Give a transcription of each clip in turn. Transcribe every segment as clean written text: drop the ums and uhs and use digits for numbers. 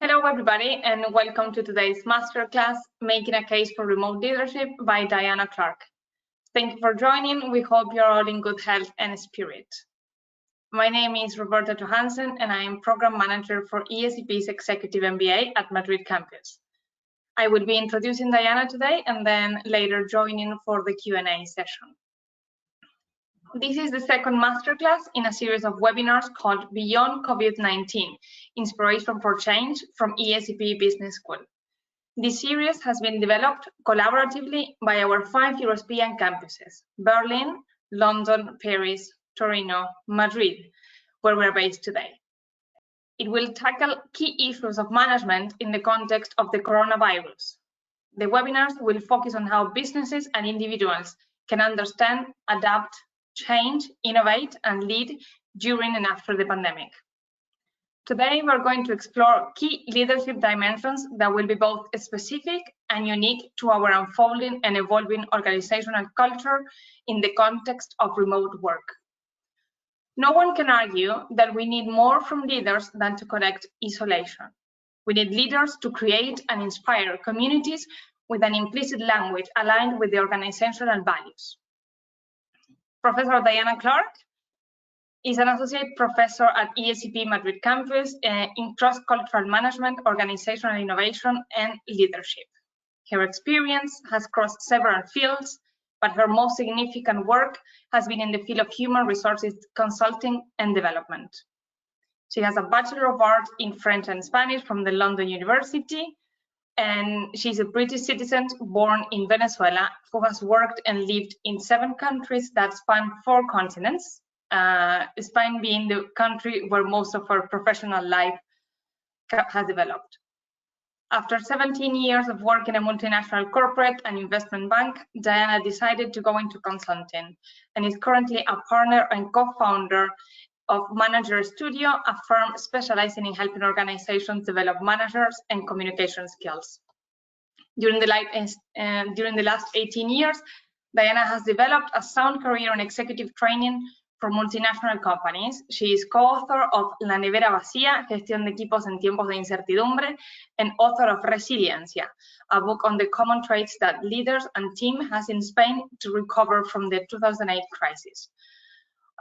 Hello, everybody, and welcome to today's masterclass, Making a Case for Remote Leadership by Diana Clark. Thank you for joining. We hope you're all in good health and spirit. My name is Roberta Johansen, and I am Program Manager for ESCP's Executive MBA at Madrid campus. I will be introducing Diana today and then later joining for the Q&A session. This is the second masterclass in a series of webinars called Beyond COVID-19, Inspiration for Change from ESCP Business School. This series has been developed collaboratively by our 5 European campuses, Berlin, London, Paris, Torino, Madrid, where we're based today. It will tackle key issues of management in the context of the coronavirus. The webinars will focus on how businesses and individuals can understand, adapt, change, innovate, and lead during and after the pandemic. Today, we're going to explore key leadership dimensions that will be both specific and unique to our unfolding and evolving organizational culture in the context of remote work. No one can argue that we need more from leaders than to correct isolation. We need leaders to create and inspire communities with an implicit language aligned with the organizational values. Professor Diana Clark is an associate professor at ESCP Madrid campus in cross-cultural management, organizational innovation, and leadership. Her experience has crossed several fields, but her most significant work has been in the field of human resources consulting and development. She has a Bachelor of Arts in French and Spanish from the London University, and she's a British citizen born in Venezuela who has worked and lived in 7 countries that span 4 continents, Spain being the country where most of her professional life has developed. After 17 years of work in a multinational corporate and investment bank, Diana decided to go into consulting and is currently a partner and co-founder of Manager Studio, a firm specializing in helping organizations develop managers and communication skills. During the last 18 years, Diana has developed a sound career in executive training for multinational companies. She is co-author of La Nevera Vacía, Gestión de Equipos en Tiempos de Incertidumbre, and author of Resiliencia, a book on the common traits that leaders and team has in Spain to recover from the 2008 crisis.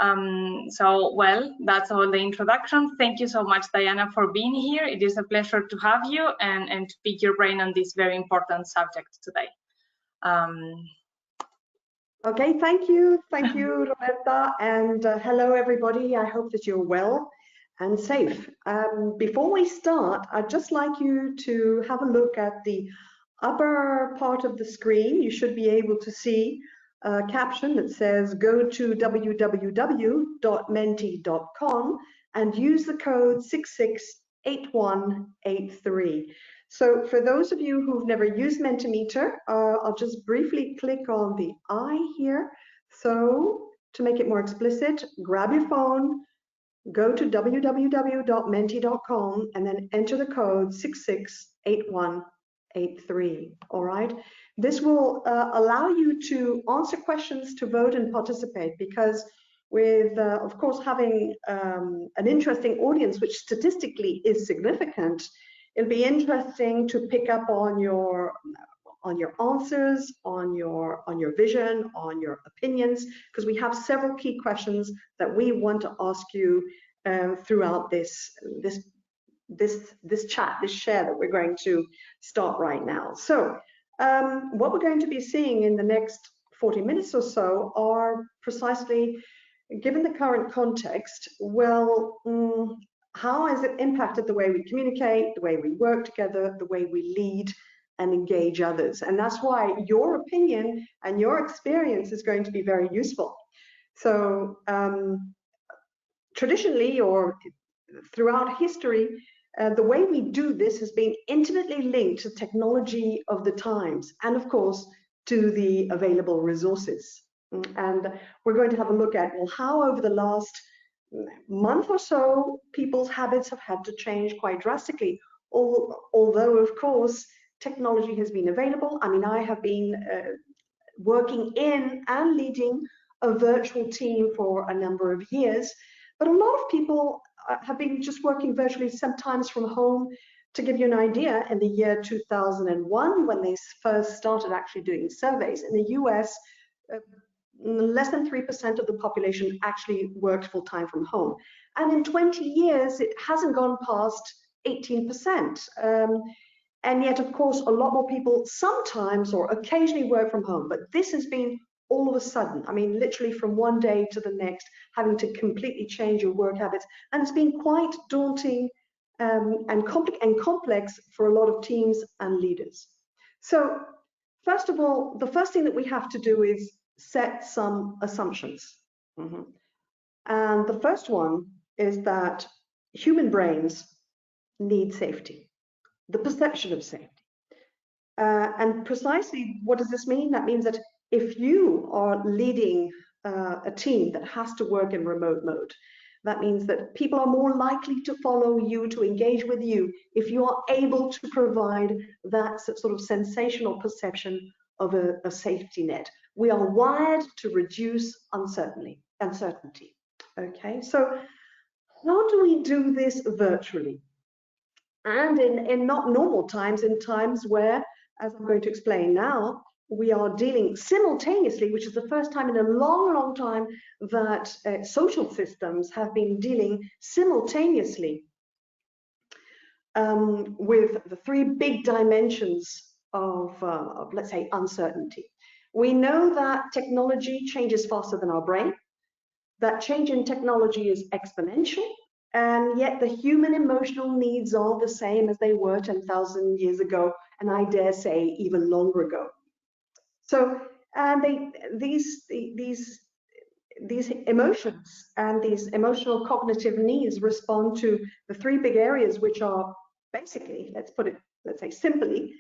Well, that's all the introduction. Thank you so much, Diana, for being here. It is a pleasure to have you and to pick your brain on this very important subject today. Okay, thank you, Roberta, and hello, everybody. I hope that you're well and safe. Before we start, I'd just like you to have a look at the upper part of the screen. You should be able to see a caption that says go to www.menti.com and use the code 668183. So for those of you who've never used Mentimeter, I'll just briefly click on the I here. So to make it more explicit, grab your phone, go to www.menti.com and then enter the code 668183. All right. This will allow you to answer questions, to vote and participate, because with, of course, having an interesting audience, which statistically is significant, it'll be interesting to pick up on your answers, on your vision, on your opinions, because we have several key questions that we want to ask you throughout this chat, this share that we're going to start right now. So what we're going to be seeing in the next 40 minutes or so are precisely, given the current context, well, how has it impacted the way we communicate, the way we work together, the way we lead and engage others? And that's why your opinion and your experience is going to be very useful. So traditionally, or throughout history, the way we do this has been intimately linked to technology of the times and, of course, to the available resources. And we're going to have a look at, well, how over the last month or so, people's habits have had to change quite drastically. Although, of course, technology has been available. I mean, I have been working in and leading a virtual team for a number of years, but a lot of people have been just working virtually, sometimes from home, To give you an idea, in the year 2001, when they first started actually doing surveys, in the US, less than 3% of the population actually worked full-time from home. And in 20 years, it hasn't gone past 18%. And yet, of course, a lot more people sometimes or occasionally work from home. But this has been all of a sudden, I mean, literally from one day to the next, having to completely change your work habits. And it's been quite daunting and complex for a lot of teams and leaders. So first of all, the first thing that we have to do is set some assumptions. And the first one is that human brains need safety, the perception of safety. And precisely what does this mean? That means that if you are leading a team that has to work in remote mode, that means that people are more likely to follow you, to engage with you, if you are able to provide that sort of sensational perception of a safety net. We are wired to reduce uncertainty. Okay, so how do we do this virtually? And in not normal times, in times where, as I'm going to explain now, we are dealing simultaneously, which is the first time in a long, long time that social systems have been dealing simultaneously with the three big dimensions of, let's say, uncertainty. We know that technology changes faster than our brain. That change in technology is exponential, and yet the human emotional needs are the same as they were 10,000 years ago, and I dare say even longer ago. So, and these emotions and these emotional cognitive needs respond to the three big areas, which are basically, let's say simply,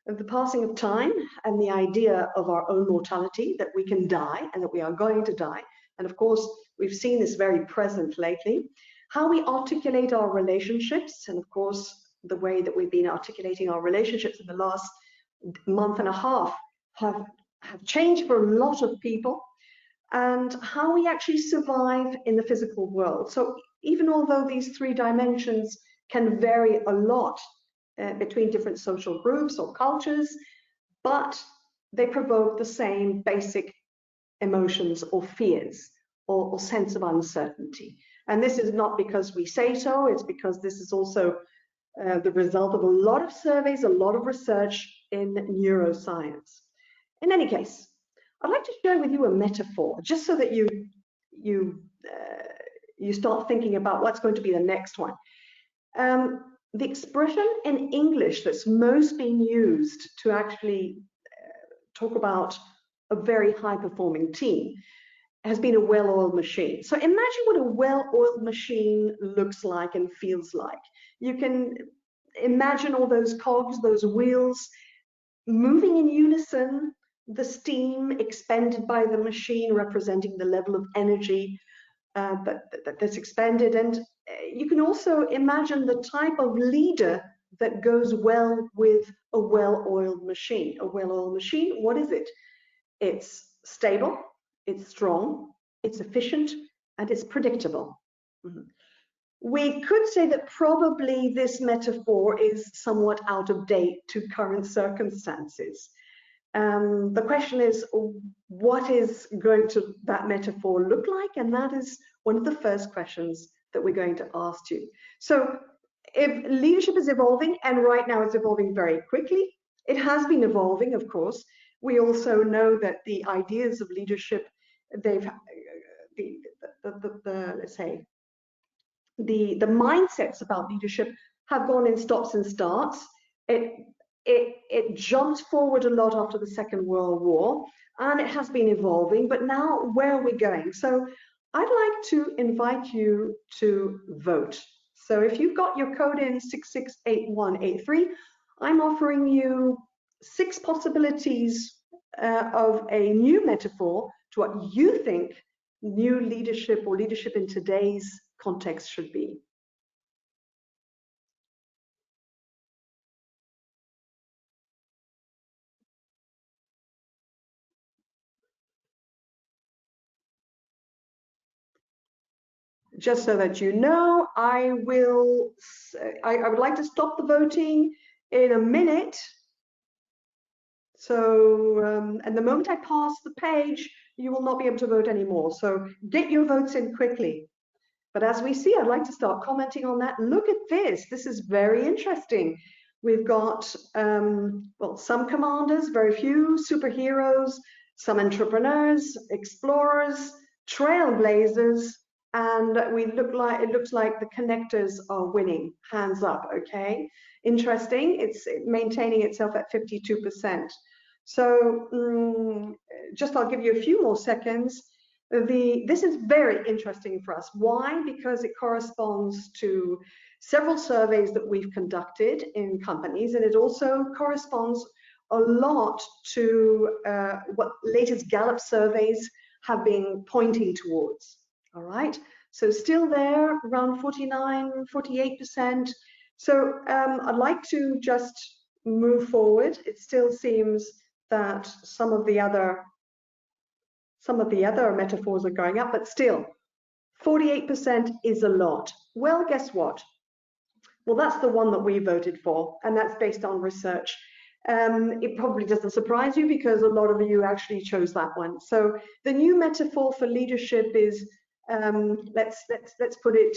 the passing of time and the idea of our own mortality, that we can die and that we are going to die. And of course, we've seen this very present lately. How we articulate our relationships, and of course, the way that we've been articulating our relationships in the last month and a half have changed for a lot of people, and how we actually survive in the physical world. So even although these three dimensions can vary a lot between different social groups or cultures, but they provoke the same basic emotions or fears or sense of uncertainty. And this is not because we say so, it's because this is also the result of a lot of surveys, a lot of research in neuroscience. In any case, I'd like to share with you a metaphor, just so that you start thinking about what's going to be the next one. The expression in English that's most being used to actually talk about a very high-performing team has been a well-oiled machine. So imagine what a well-oiled machine looks like and feels like. You can imagine all those cogs, those wheels, moving in unison, the steam expended by the machine representing the level of energy that's expended. And you can also imagine the type of leader that goes well with a well-oiled machine. A well-oiled machine, what is it? It's stable, it's strong, it's efficient, and it's predictable. We could say that probably this metaphor is somewhat out of date to current circumstances. The question is, what is going to that metaphor look like? And that is one of the first questions that we're going to ask you. So if leadership is evolving, and right now it's evolving very quickly, it has been evolving, of course. We also know that the ideas of leadership, let's say, the mindsets about leadership have gone in stops and starts. It jumped forward a lot after the Second World War, and it has been evolving, but now where are we going? So I'd like to invite you to vote. So if you've got your code in 668183, I'm offering you 6 possibilities of a new metaphor to what you think new leadership or leadership in today's context should be. just so that you know, I would like to stop the voting in a minute. So, and the moment I pass the page, you will not be able to vote anymore. So get your votes in quickly. But as we see, I'd like to start commenting on that. Look at this. This is very interesting. We've got, well, some commanders, very few superheroes, some entrepreneurs, explorers, trailblazers, and it looks like the connectors are winning. Hands up, okay? Interesting. It's maintaining itself at 52%. So just I'll give you a few more seconds. This is very interesting for us. Why? Because it corresponds to several surveys that we've conducted in companies, and it also corresponds a lot to what latest Gallup surveys have been pointing towards. All right, so still there, around 49, 48%. So I'd like to just move forward. It still seems that some of the other metaphors are going up, but still, 48% is a lot. Well, guess what? Well, that's the one that we voted for, and that's based on research. It probably doesn't surprise you because a lot of you actually chose that one. So the new metaphor for leadership is, let's put it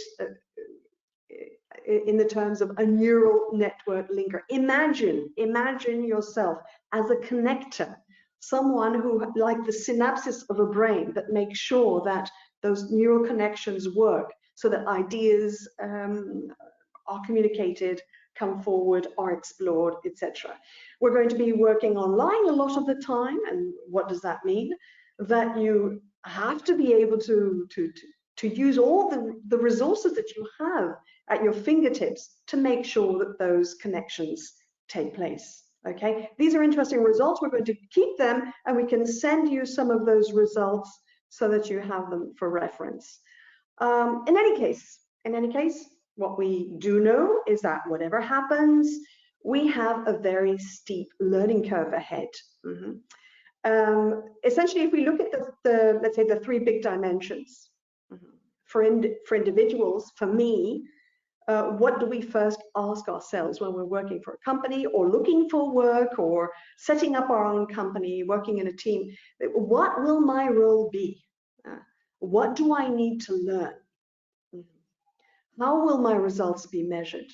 in the terms of a neural network linker. Imagine yourself as a connector, someone who, like the synapses of a brain, that makes sure that those neural connections work so that ideas are communicated, come forward, are explored, etc. We're going to be working online a lot of the time, and what does that mean? That you have to be able to use all the resources that you have at your fingertips to make sure that those connections take place. Okay, these are interesting results. We're going to keep them, and we can send you some of those results so that you have them for reference. In any case, what we do know is that whatever happens, we have a very steep learning curve ahead. Essentially, if we look at let's say the three big dimensions, for individuals, for me, what do we first ask ourselves when we're working for a company or looking for work or setting up our own company, working in a team? What will my role be? What do I need to learn? How will my results be measured?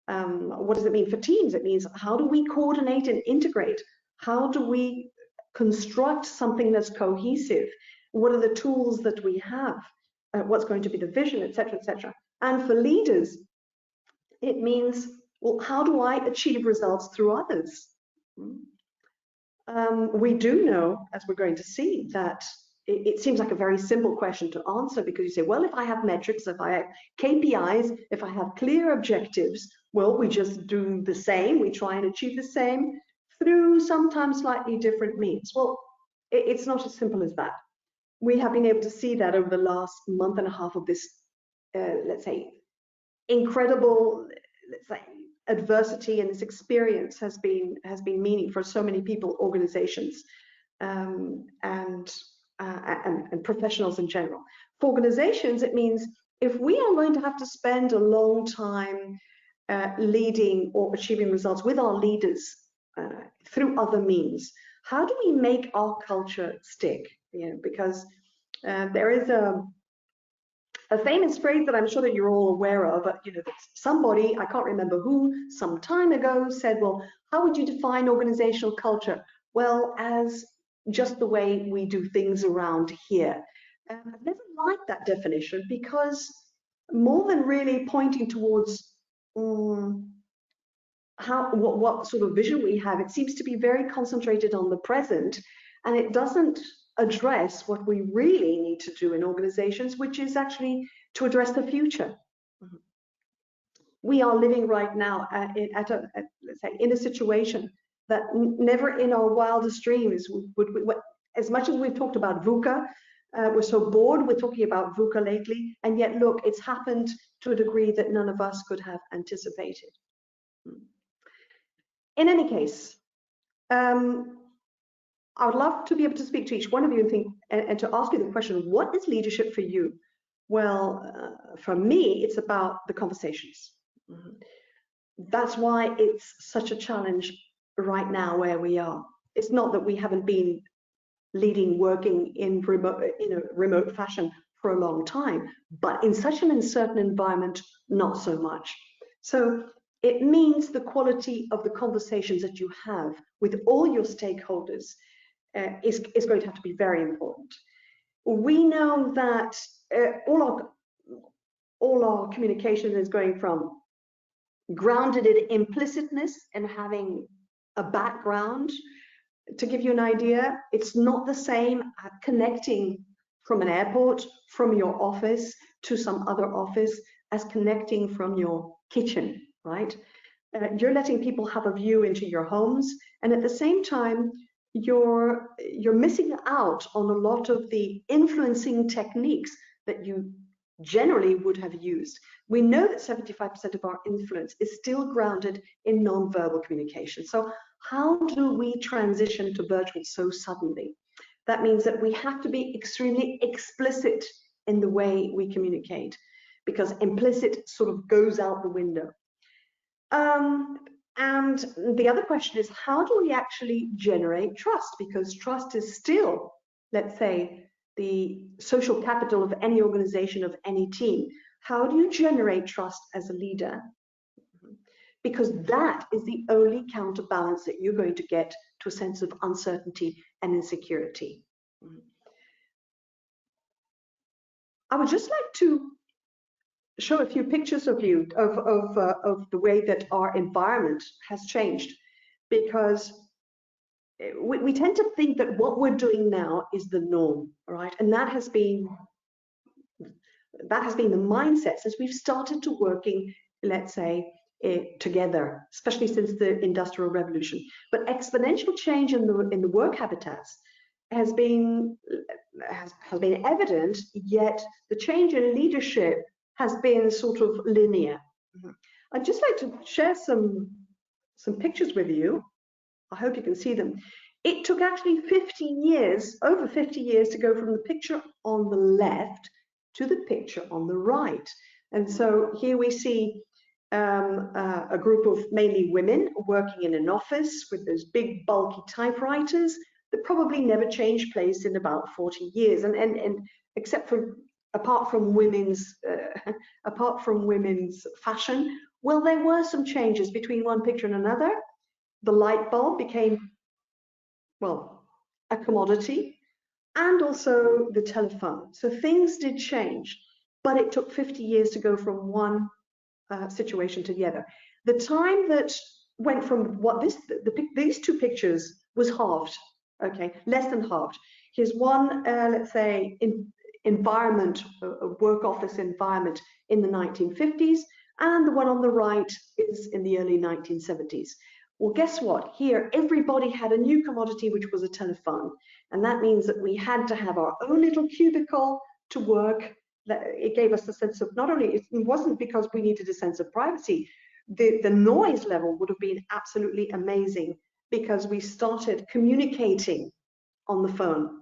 What does it mean for teams? It means, how do we coordinate and integrate? How do we construct something that's cohesive? What are the tools that we have? What's going to be the vision, etc., etc. And for leaders, it means, well, how do I achieve results through others? We do know, as we're going to see, that it seems like a very simple question to answer, because you say, well, if I have metrics, if I have KPIs, if I have clear objectives, well, we just do the same. We try and achieve the same through sometimes slightly different means. Well, it's not as simple as that. We have been able to see that over the last month and a half of this, let's say, incredible, let's say, adversity, and this experience has been meaning for so many people, organizations, and professionals in general. For organizations, it means if we are going to have to spend a long time leading or achieving results with our leaders through other means, how do we make our culture stick? Because there is a famous phrase that I'm sure that you're all aware of, but somebody, I can't remember who, some time ago said, well, how would you define organizational culture? Well, as just the way we do things around here. I've never liked that definition, because more than really pointing towards what sort of vision we have, it seems to be very concentrated on the present, and it doesn't address what we really need to do in organizations, which is actually to address the future. We are living right now let's say, in a situation that never in our wildest dreams would we, as much as we've talked about VUCA, we're so bored with talking about VUCA lately, and yet look, it's happened to a degree that none of us could have anticipated. In any case, I would love to be able to speak to each one of you and to ask you the question, what is leadership for you? Well, for me, it's about the conversations. That's why it's such a challenge right now where we are. It's not that we haven't been working in remote fashion for a long time, but in such an uncertain environment, not so much. So it means the quality of the conversations that you have with all your stakeholders is going to have to be very important. We know that all our communication is going from grounded in implicitness and having a background. To give you an idea, it's not the same connecting from an airport, from your office to some other office, as connecting from your kitchen, right? You're letting people have a view into your homes, and at the same time, you're missing out on a lot of the influencing techniques that you generally would have used. We know that 75% of our influence is still grounded in non-verbal communication. So how do we transition to virtual so suddenly? That means that we have to be extremely explicit in the way we communicate, because implicit sort of goes out the window. And the other question is, how do we actually generate trust? Because trust is still, let's say, the social capital of any organization, of any team. How do you generate trust as a leader? Because that is the only counterbalance that you're going to get to a sense of uncertainty and insecurity. I would just like to show a few pictures of the way that our environment has changed, because we tend to think that what we're doing now is the norm, right? And that has been the mindset since we've started to working, let's say, together, especially since the Industrial Revolution. But exponential change in the work habitats has been evident, yet the change in leadership has been sort of linear. I'd just like to share some pictures with you. I hope you can see them. It took actually 50 years, over 50 years, to go from the picture on the left to the picture on the right. And so here we see a group of mainly women working in an office with those big bulky typewriters that probably never changed place in about 40 years. And except for apart from women's fashion, well, there were some changes between one picture and another. The light bulb became, well, a commodity, and also the telephone. So things did change, but it took 50 years to go from one situation to the other. The time that went from these two pictures was halved, okay, less than halved. Here's one, let's say, environment, a work office environment in the 1950s, and the one on the right is in the early 1970s. Well, guess what? Here, everybody had a new commodity, which was a telephone. And that means that we had to have our own little cubicle to work. It gave us a sense of, not only, it wasn't because we needed a sense of privacy, the noise level would have been absolutely amazing because we started communicating on the phone.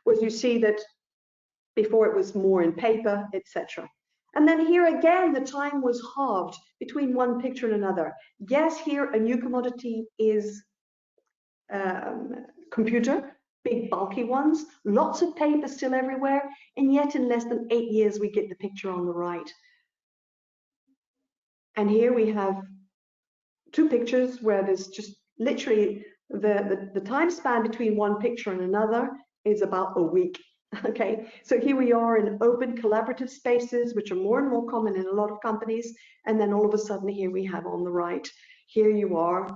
Whereas you see that before it was more in paper, etc. And then here again, the time was halved between one picture and another. Yes, here a new commodity is computer, big bulky ones, lots of paper still everywhere, and yet in less than 8 years we get the picture on the right. And here we have two pictures where there's just literally the time span between one picture and another is about a week. Okay, so here we are in open collaborative spaces, which are more and more common in a lot of companies. And then all of a sudden here we have on the right, here you are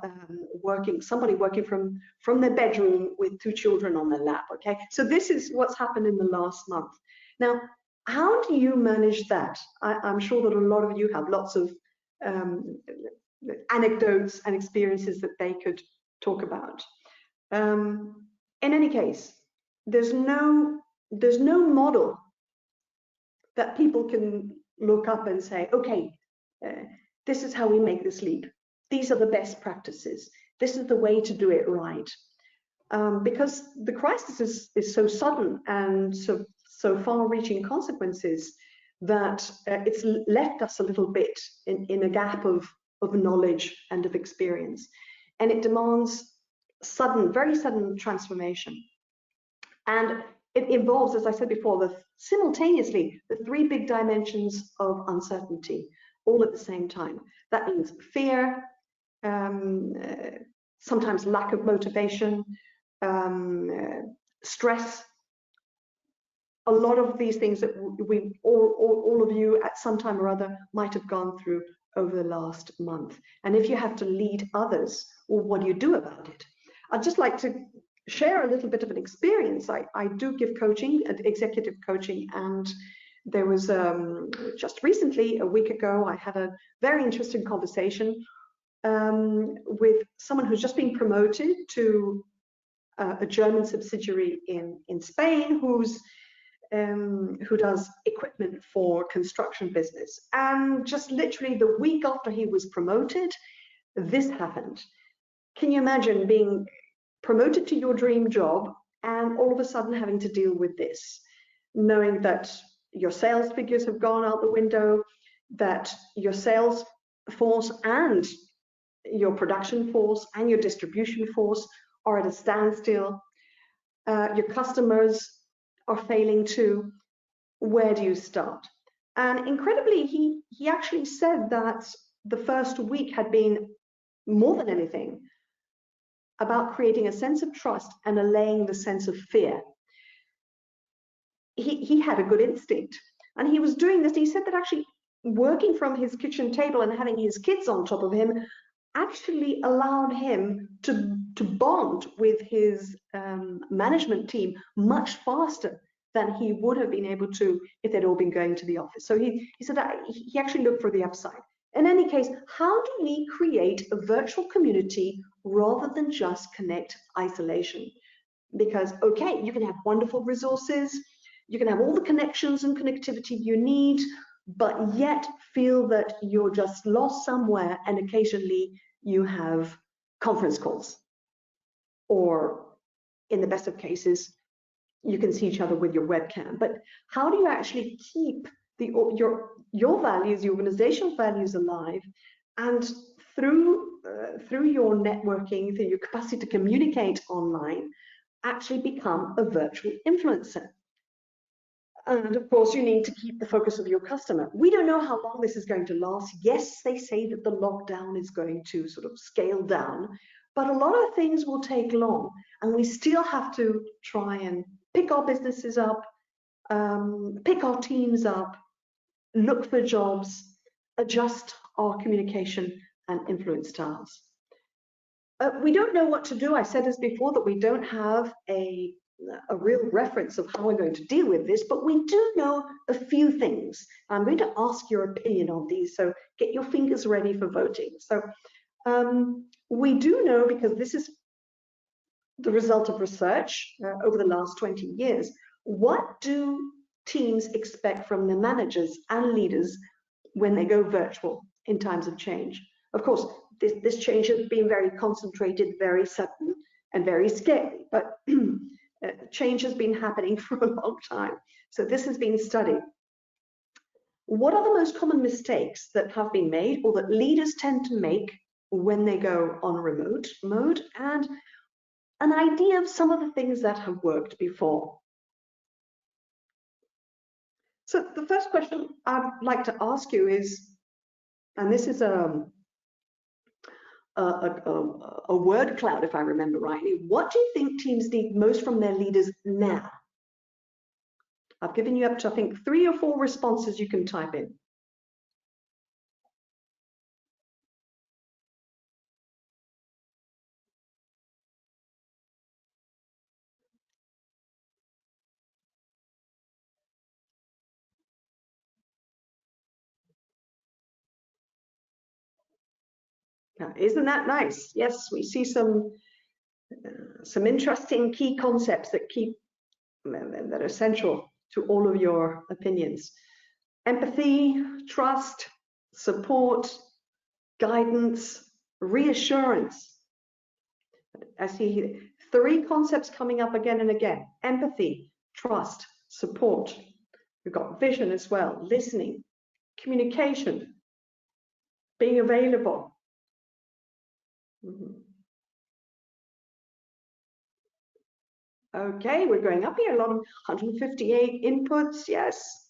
somebody working from their bedroom with two children on their lap. Okay, so this is what's happened in the last month. Now, how do you manage that? I'm sure that a lot of you have lots of anecdotes and experiences that they could talk about. In any case, there's no model that people can look up and say, okay, this is how we make this leap. These are the best practices. This is the way to do it right. Because the crisis is so sudden and so so far-reaching consequences that it's left us a little bit in a gap of knowledge and of experience. And it demands very sudden transformation. And it involves, as I said before, simultaneously the three big dimensions of uncertainty, all at the same time. That means fear, sometimes lack of motivation, stress. A lot of these things that all of you at some time or other might have gone through over the last month. And if you have to lead others, well, what do you do about it? I'd just like to share a little bit of an experience. I do give coaching, executive coaching, and there was just recently, a week ago, I had a very interesting conversation with someone who's just been promoted to a German subsidiary in Spain, who does equipment for construction business. And just literally the week after he was promoted, this happened. Can you imagine being promoted to your dream job and all of a sudden having to deal with this, knowing that your sales figures have gone out the window, that your sales force and your production force and your distribution force are at a standstill, your customers are failing too? Where do you start? And incredibly, he actually said that the first week had been, more than anything, about creating a sense of trust and allaying the sense of fear. He had a good instinct, and he was doing this. He said that actually working from his kitchen table and having his kids on top of him actually allowed him to bond with his management team much faster than he would have been able to if they'd all been going to the office. So he said that he actually looked for the upside. In any case, how do we create a virtual community rather than just connect isolation? Because, okay, you can have wonderful resources, you can have all the connections and connectivity you need, but yet feel that you're just lost somewhere, and occasionally you have conference calls. Or in the best of cases, you can see each other with your webcam. But how do you actually keep your values, your organizational values alive, and through your networking, through your capacity to communicate online, actually become a virtual influencer? And of course, you need to keep the focus of your customer. We don't know how long this is going to last. Yes, they say that the lockdown is going to sort of scale down, but a lot of things will take long, and we still have to try and pick our businesses up, pick our teams up, look for jobs, adjust our communication and influence styles. We don't know what to do. I said this before, that we don't have a real reference of how we're going to deal with this, but we do know a few things. I'm going to ask your opinion on these, so get your fingers ready for voting. So we do know, because this is the result of research over the last 20 years, what do teams expect from their managers and leaders when they go virtual in times of change? Of course, this change has been very concentrated, very sudden, and very scary, but change has been happening for a long time. So this has been studied. What are the most common mistakes that have been made, or that leaders tend to make when they go on remote mode, and an idea of some of the things that have worked before? So the first question I'd like to ask you is, and this is a word cloud, if I remember rightly, what do you think teams need most from their leaders now? I've given you up to, I think, 3 or 4 responses you can type in. Now, isn't that nice? Yes, we see some interesting key concepts that are central to all of your opinions. Empathy, trust, support, guidance, reassurance. I see 3 concepts coming up again and again: empathy, trust, support. We've got vision as well, listening, communication, being available. Okay, we're going up here, a lot of 158 inputs, yes.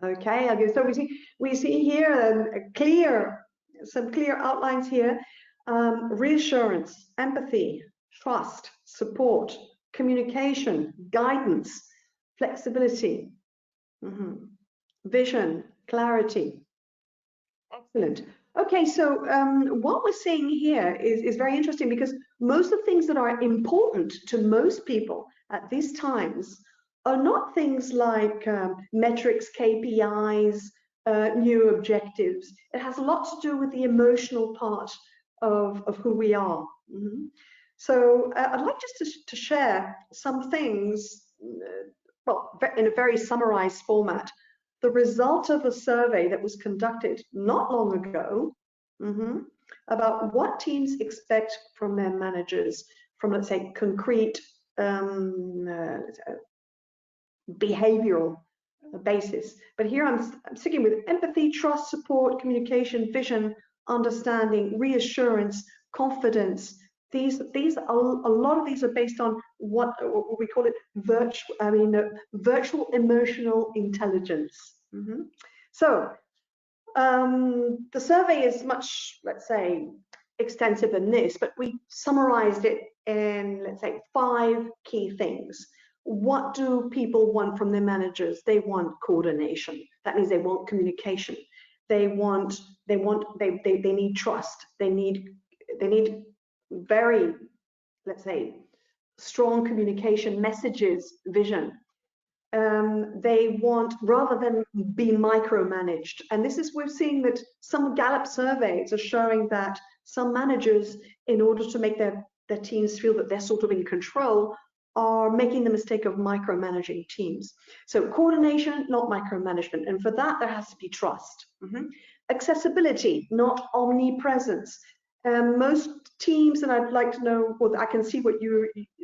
Okay, so we see here some clear outlines here. Reassurance, empathy, trust, support, communication, guidance, flexibility, vision, clarity. Excellent. Okay, so what we're seeing here is very interesting, because most of the things that are important to most people at these times are not things like metrics, KPIs, new objectives. It has a lot to do with the emotional part of who we are. So I'd like just to share some things, well, in a very summarized format. The result of a survey that was conducted not long ago about what teams expect from their managers from, let's say, concrete behavioral basis. But here I'm sticking with empathy, trust, support, communication, vision, understanding, reassurance, confidence. These a lot of these are based on what we call it virtual emotional intelligence. So the survey is much, let's say, extensive than this, but we summarized it in, let's say, 5 key things. What do people want from their managers? They want coordination. That means they want communication. They need trust. They need very, let's say, strong communication, messages, vision. They want, rather than be micromanaged. And this is, we're seeing that some Gallup surveys are showing that some managers, in order to make their teams feel that they're sort of in control, are making the mistake of micromanaging teams. So coordination, not micromanagement. And for that, there has to be trust. Accessibility, not omnipresence. Most teams, and I'd like to know, well, I can see what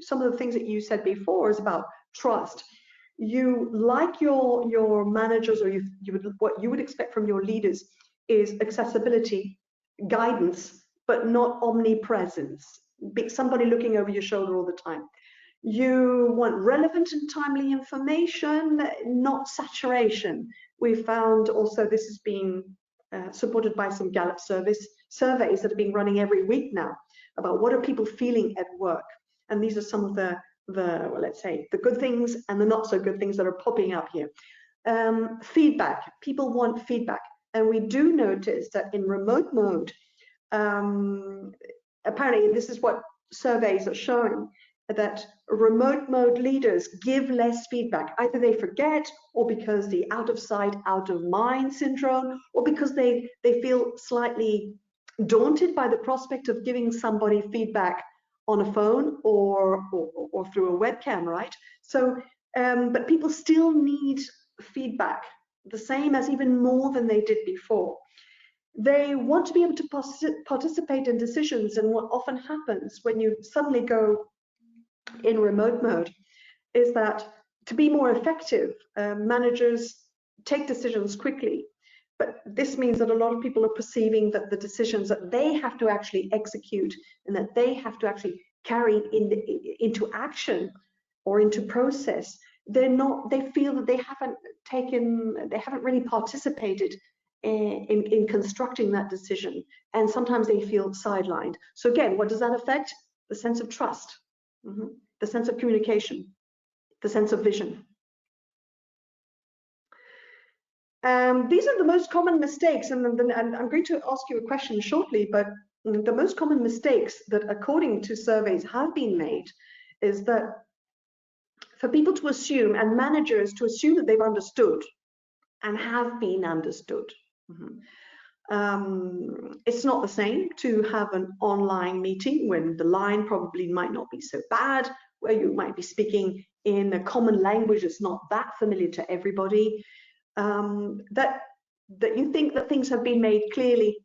some of the things that you said before is about trust. You like your managers, or what you would expect from your leaders is accessibility, guidance, but not omnipresence. Somebody looking over your shoulder all the time. You want relevant and timely information, not saturation. We found also this is being supported by some Gallup surveys that are being running every week now about what are people feeling at work. And these are some of the well, let's say, the good things and the not so good things that are popping up here. Feedback. People want feedback. And we do notice that in remote mode, apparently this is what surveys are showing, that remote mode leaders give less feedback. Either they forget, or because the out of sight, out of mind syndrome, or because they feel slightly daunted by the prospect of giving somebody feedback on a phone or through a webcam, right? So, but people still need feedback, the same as even more than they did before. They want to be able to participate in decisions, and what often happens when you suddenly go in remote mode is that to be more effective, managers take decisions quickly. But this means that a lot of people are perceiving that the decisions that they have to actually execute and that they have to actually carry into action or into process, they feel that they haven't really participated in constructing that decision, and sometimes they feel sidelined. So again, what does that affect? The sense of trust, the sense of communication, the sense of vision. These are the most common mistakes, and I'm going to ask you a question shortly, but the most common mistakes that, according to surveys, have been made is that for people to assume, and managers to assume, that they've understood and have been understood. It's not the same to have an online meeting when the line probably might not be so bad, where you might be speaking in a common language that's not that familiar to everybody. That you think that things have been made clearly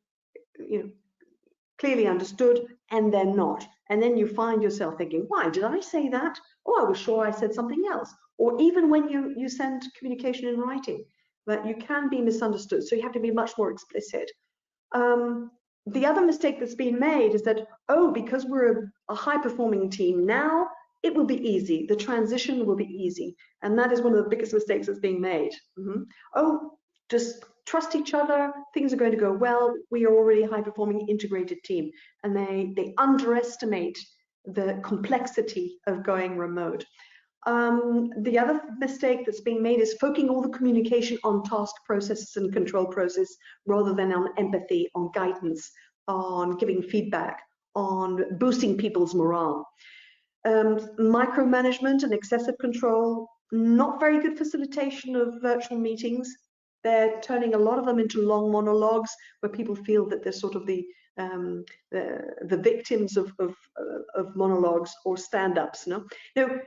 understood, and they're not. And then you find yourself thinking, why did I say that? Oh, I was sure I said something else. Or even when you send communication in writing, that you can be misunderstood. So you have to be much more explicit. The other mistake that's been made is that, oh, because we're a high-performing team now, it will be easy. The transition will be easy. And that is one of the biggest mistakes that's being made. Oh, just trust each other. Things are going to go well. We are already a high-performing integrated team. And they underestimate the complexity of going remote. The other mistake that's being made is focusing all the communication on task processes and control process rather than on empathy, on guidance, on giving feedback, on boosting people's morale. Micromanagement and excessive control, not very good facilitation of virtual meetings. They're turning a lot of them into long monologues where people feel that they're sort of the victims of monologues or stand-ups.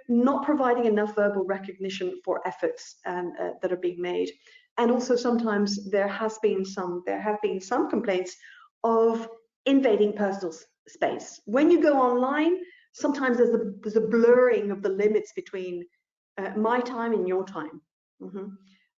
Not providing enough verbal recognition for efforts that are being made, and also sometimes there have been some complaints of invading personal space. When you go online, sometimes there's a blurring of the limits between my time and your time.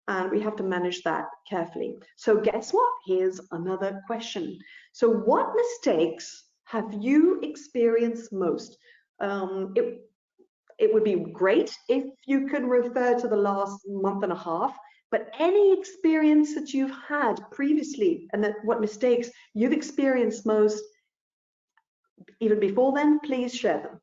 And we have to manage that carefully. So guess what? Here's another question. So what mistakes have you experienced most? It would be great if you could refer to the last month and a half, but any experience that you've had previously and what mistakes you've experienced most even before then, please share them.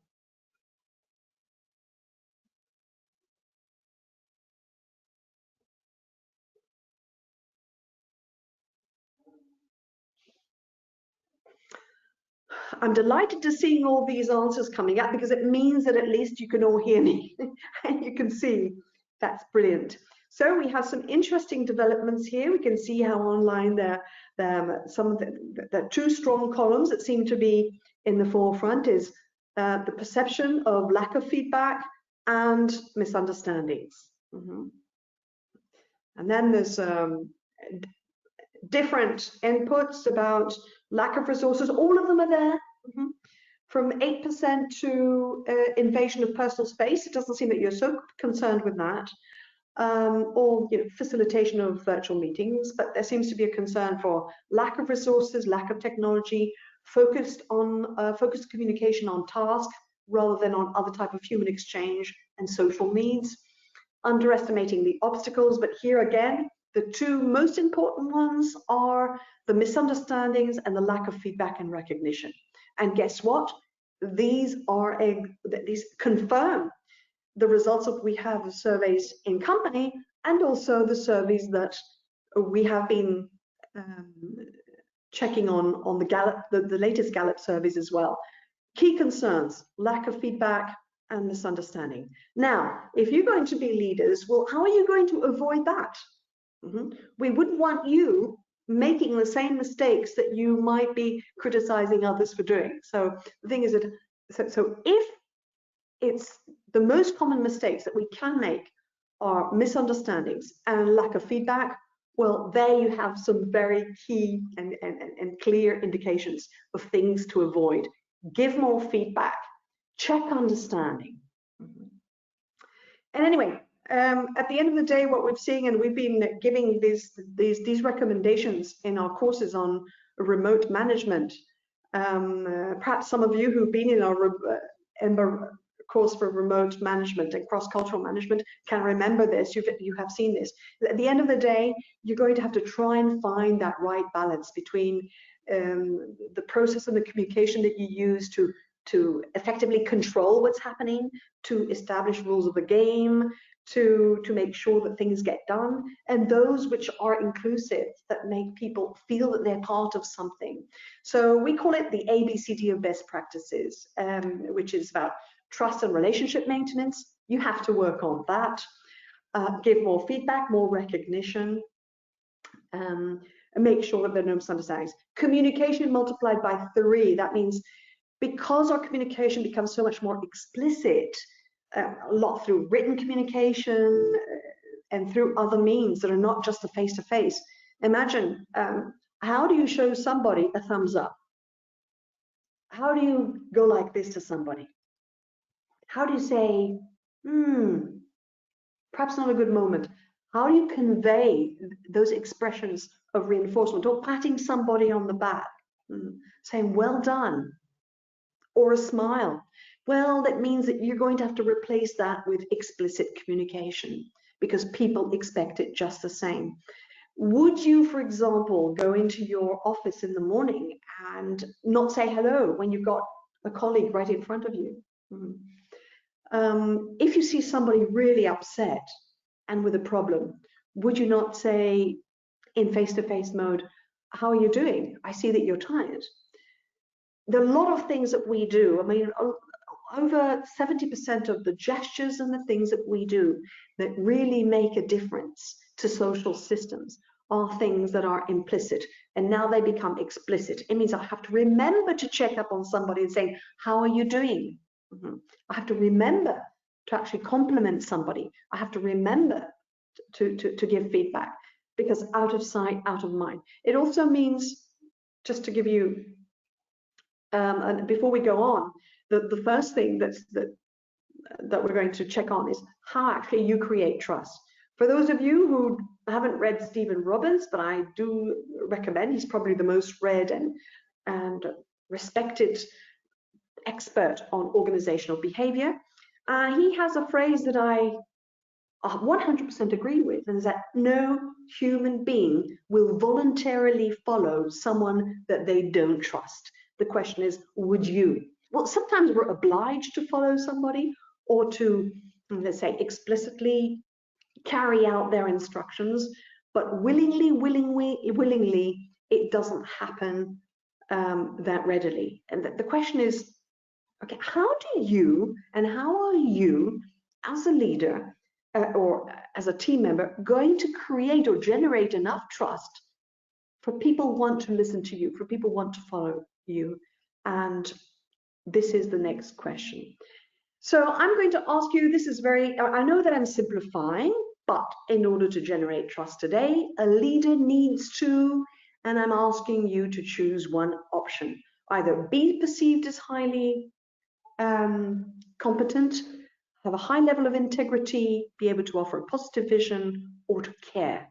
I'm delighted to see all these answers coming up because it means that at least you can all hear me and you can see. That's brilliant. So we have some interesting developments here. We can see how online there some of the two strong columns that seem to be in the forefront is the perception of lack of feedback and misunderstandings. And then there's different inputs about lack of resources. All of them are there. From 8% to invasion of personal space. It doesn't seem that you're so concerned with that. Or facilitation of virtual meetings, but there seems to be a concern for lack of resources, lack of technology, focused communication on task rather than on other type of human exchange and social needs, underestimating the obstacles. But here again, the two most important ones are the misunderstandings and the lack of feedback and recognition. And guess what? These confirm the results that we have of surveys in company and also the surveys that we have been checking on the Gallup, the latest Gallup surveys as well. Key concerns, lack of feedback and misunderstanding. Now, if you're going to be leaders, well, how are you going to avoid that? We wouldn't want you making the same mistakes that you might be criticizing others for doing. So the thing is that, so if it's the most common mistakes that we can make are misunderstandings and lack of feedback, well, there you have some very key and clear indications of things to avoid. Give more feedback, check understanding. And anyway, at the end of the day, what we're seeing, and we've been giving these recommendations in our courses on remote management. Perhaps some of you who've been in our course for remote management and cross-cultural management can remember this. You have seen this. At the end of the day, you're going to have to try and find that right balance between the process and the communication that you use to effectively control what's happening, to establish rules of the game, to make sure that things get done, and those which are inclusive, that make people feel that they're part of something. So we call it the ABCD of best practices, which is about trust and relationship maintenance. You have to work on that. Give more feedback, more recognition, and make sure that there are no misunderstandings. Communication multiplied by 3. That means because our communication becomes so much more explicit, a lot through written communication and through other means that are not just the face-to-face. Imagine, how do you show somebody a thumbs up? how do you go like this to somebody? How do you say, perhaps not a good moment? How do you convey those expressions of reinforcement, or patting somebody on the back, saying, well done, or a smile? Well, that means that you're going to have to replace that with explicit communication, because people expect it just the same. Would you, for example, go into your office in the morning and not say hello when you've got a colleague right in front of you? If you see somebody really upset and with a problem, would you not say in face-to-face mode, how are you doing? I see that you're tired. There are a lot of things that we do. I mean, over 70% of the gestures and the things that we do that really make a difference to social systems are things that are implicit, and now they become explicit. It means I have to remember to check up on somebody and say, how are you doing? I have to remember to actually compliment somebody. I have to remember to give feedback, because out of sight, out of mind. It also means, just to give you, and before we go on, the first thing that we're going to check on is how actually you create trust. For those of you who haven't read Stephen Robbins, but I do recommend, he's probably the most read and respected expert on organizational behavior. He has a phrase that I 100% agree with, and is that no human being will voluntarily follow someone that they don't trust. The question is, would you? Well, sometimes we're obliged to follow somebody, or to, let's say, explicitly carry out their instructions, but willingly, it doesn't happen that readily. And the question is, okay, how do you, and how are you as a leader or as a team member going to create or generate enough trust for people want to listen to you, for people want to follow you? And this is the next question. So I'm going to ask you, this is very, I know that I'm simplifying, but in order to generate trust today, a leader needs to, and I'm asking you to choose one option. Either be perceived as highly competent, have a high level of integrity, be able to offer a positive vision, or to care.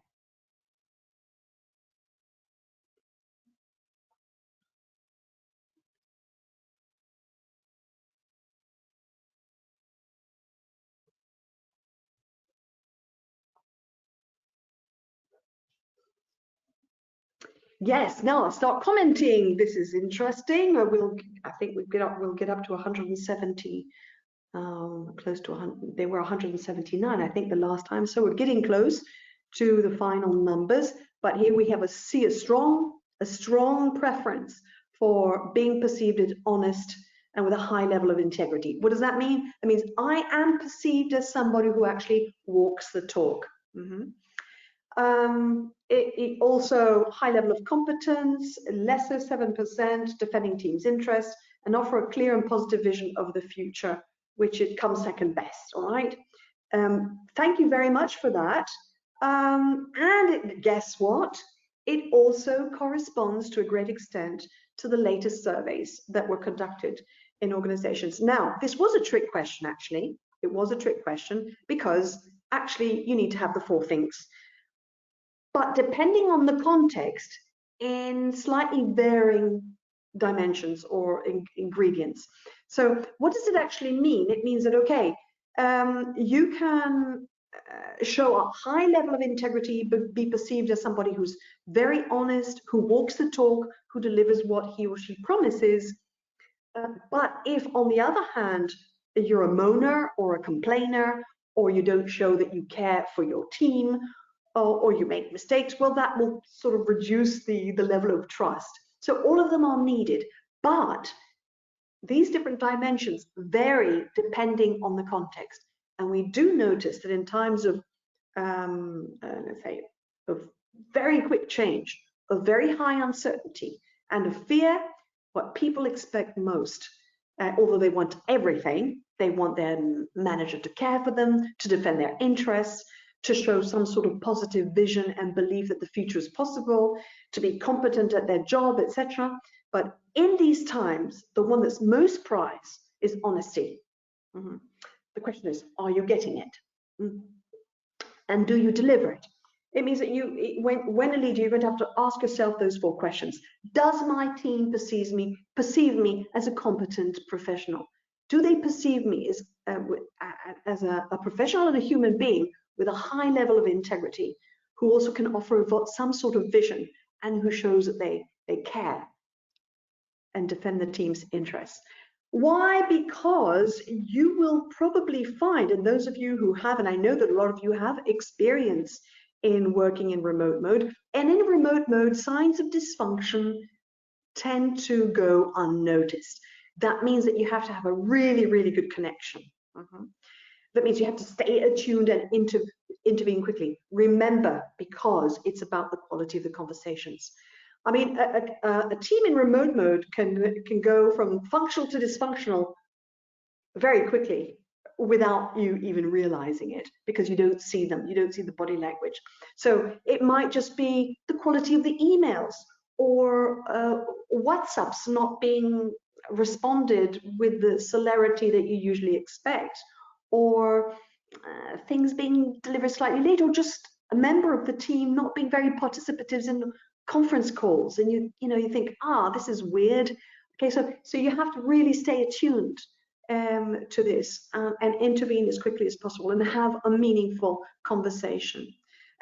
Yes, now start commenting. This is interesting. I think we'll get up to 170, close to 100. They were 179, I think, the last time. So we're getting close to the final numbers. But here we have a strong preference for being perceived as honest and with a high level of integrity. What does that mean? That means I am perceived as somebody who actually walks the talk. It also high level of competence, lesser 7%, defending team's interests, and offer a clear and positive vision of the future, which it comes second best. All right. Thank you very much for that. And guess what? It also corresponds to a great extent to the latest surveys that were conducted in organizations. Now, this was a trick question, actually. It was a trick question because actually you need to have the four things. But depending on the context, in slightly varying dimensions or ingredients. So what does it actually mean? It means that, okay, you can show a high level of integrity, but be perceived as somebody who's very honest, who walks the talk, who delivers what he or she promises. But if, on the other hand, you're a moaner or a complainer, or you don't show that you care for your team, or you make mistakes, well, that will sort of reduce the level of trust. So all of them are needed, but these different dimensions vary depending on the context. And we do notice that in times of, let's say, of very quick change, of very high uncertainty, and of fear, what people expect most, although they want everything, they want their manager to care for them, to defend their interests, to show some sort of positive vision and belief that the future is possible, to be competent at their job, etc. But in these times, the one that's most prized is honesty. The question is, are you getting it? And do you deliver it? It means that when a leader, you're going to have to ask yourself those 4 questions. Does my team perceive me as a competent professional? Do they perceive me as a professional and a human being with a high level of integrity, who also can offer some sort of vision and who shows that they care and defend the team's interests? Why? Because you will probably find, and those of you who have, and I know that a lot of you have experience in working in remote mode, and in remote mode, signs of dysfunction tend to go unnoticed. That means that you have to have a really, really good connection. That means you have to stay attuned and intervene quickly. Remember, because it's about the quality of the conversations. I mean, a team in remote mode can go from functional to dysfunctional very quickly without you even realizing it, because you don't see them, you don't see the body language. So it might just be the quality of the emails, or WhatsApps not being responded with the celerity that you usually expect, or things being delivered slightly late, or just a member of the team not being very participative in conference calls, and you think, this is weird. Okay, so you have to really stay attuned to this and intervene as quickly as possible and have a meaningful conversation.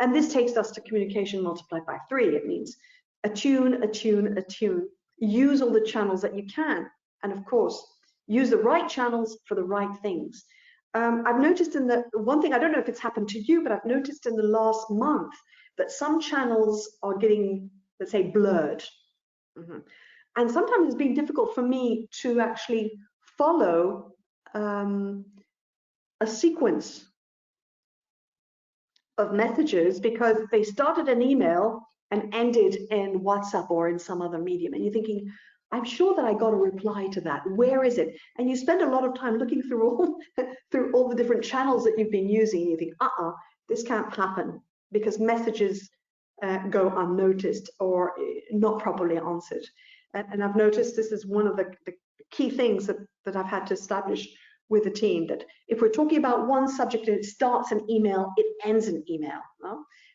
And this takes us to communication multiplied by 3. It means attune, attune, attune. Use all the channels that you can, and of course, use the right channels for the right things. I've noticed one thing, I don't know if it's happened to you, but I've noticed in the last month that some channels are getting, let's say, blurred. And sometimes it's been difficult for me to actually follow a sequence of messages, because they started an email and ended in WhatsApp or in some other medium. And you're thinking, I'm sure that I got a reply to that. Where is it? And you spend a lot of time looking through all the different channels that you've been using. And you think, this can't happen, because messages go unnoticed or not properly answered. And I've noticed this is one of the key things that I've had to establish with the team, that if we're talking about one subject and it starts an email, it ends an email.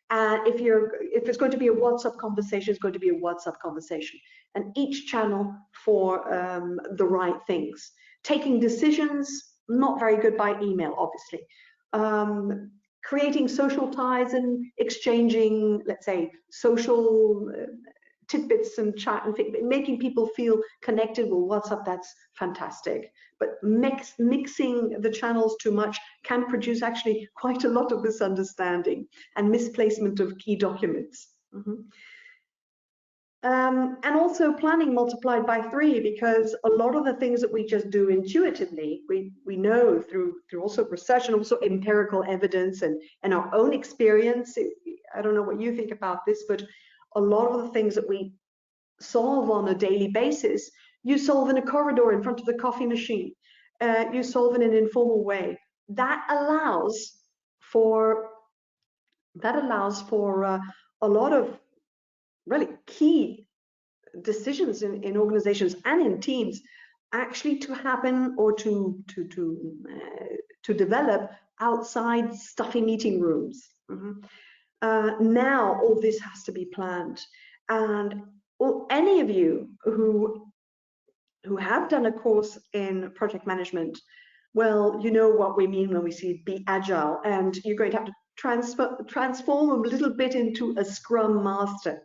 And if it's going to be a WhatsApp conversation, it's going to be a WhatsApp conversation, and each channel for the right things. Taking decisions, not very good by email, obviously. Creating social ties and exchanging, let's say, social tidbits and chat and making people feel connected with WhatsApp, that's fantastic. But mixing the channels too much can produce actually quite a lot of misunderstanding and misplacement of key documents. And also planning multiplied by 3, because a lot of the things that we just do intuitively, we know through also research and also empirical evidence and our own experience. I don't know what you think about this, but a lot of the things that we solve on a daily basis, you solve in a corridor in front of the coffee machine. You solve in an informal way. That allows for a lot of really key decisions in organizations and in teams actually to happen, or to develop outside stuffy meeting rooms. Now all this has to be planned, and any of you who have done a course in project management, well, you know what we mean when we say be agile, and you're going to have to transform a little bit into a Scrum Master.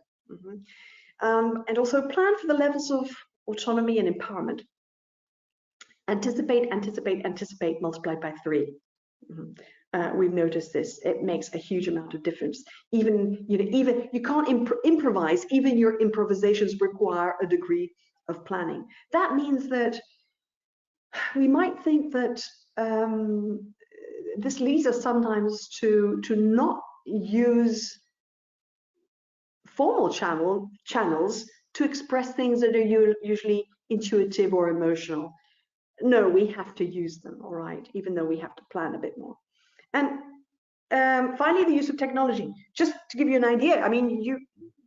And also plan for the levels of autonomy and empowerment. Anticipate, anticipate, anticipate, multiplied by 3. We've noticed this. It makes a huge amount of difference. Even you can't improvise. Even your improvisations require a degree of planning. That means that we might think that this leads us sometimes to not use formal channels to express things that are usually intuitive or emotional. No, we have to use them, all right, even though we have to plan a bit more. And finally, the use of technology. Just to give you an idea, I mean,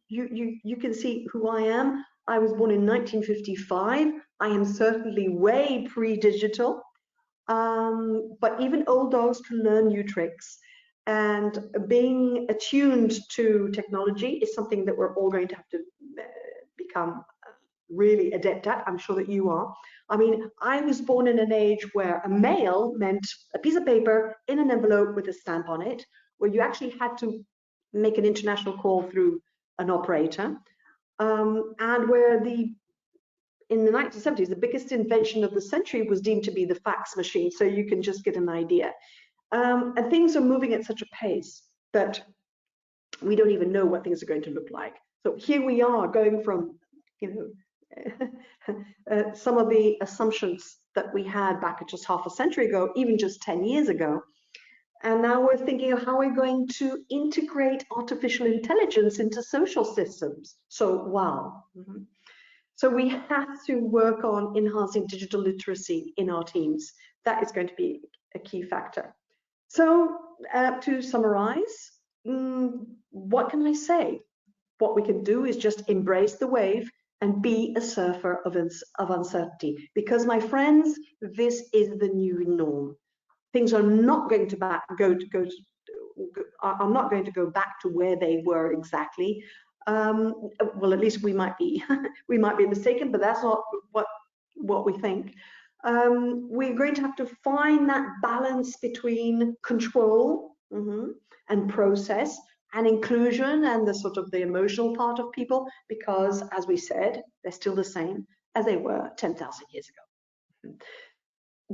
you can see who I am. I was born in 1955. I am certainly way pre-digital, but even old dogs can learn new tricks. And being attuned to technology is something that we're all going to have to become really adept at. I'm sure that you are. I mean, I was born in an age where a mail meant a piece of paper in an envelope with a stamp on it, where you actually had to make an international call through an operator, and where in the 1970s, the biggest invention of the century was deemed to be the fax machine. So you can just get an idea. And things are moving at such a pace that we don't even know what things are going to look like. So here we are going from, some of the assumptions that we had back just half a century ago, even just 10 years ago. And now we're thinking of how we're going to integrate artificial intelligence into social systems. So, wow. So we have to work on enhancing digital literacy in our teams. That is going to be a key factor. So to summarize, what can I say? What we can do is just embrace the wave and be a surfer of uncertainty. Because my friends, this is the new norm. Things are not going to go back to where they were exactly. Well, at least we might be mistaken, but that's not what we think. We're going to have to find that balance between control and process and inclusion and the emotional part of people, because, as we said, they're still the same as they were 10,000 years ago.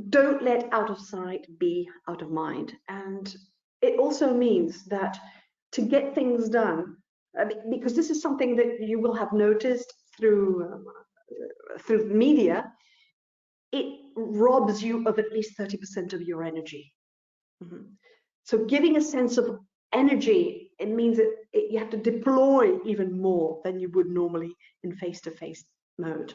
Don't let out of sight be out of mind. And it also means that to get things done, because this is something that you will have noticed through media, it robs you of at least 30% of your energy. So giving a sense of energy, it means that you have to deploy even more than you would normally in face-to-face mode.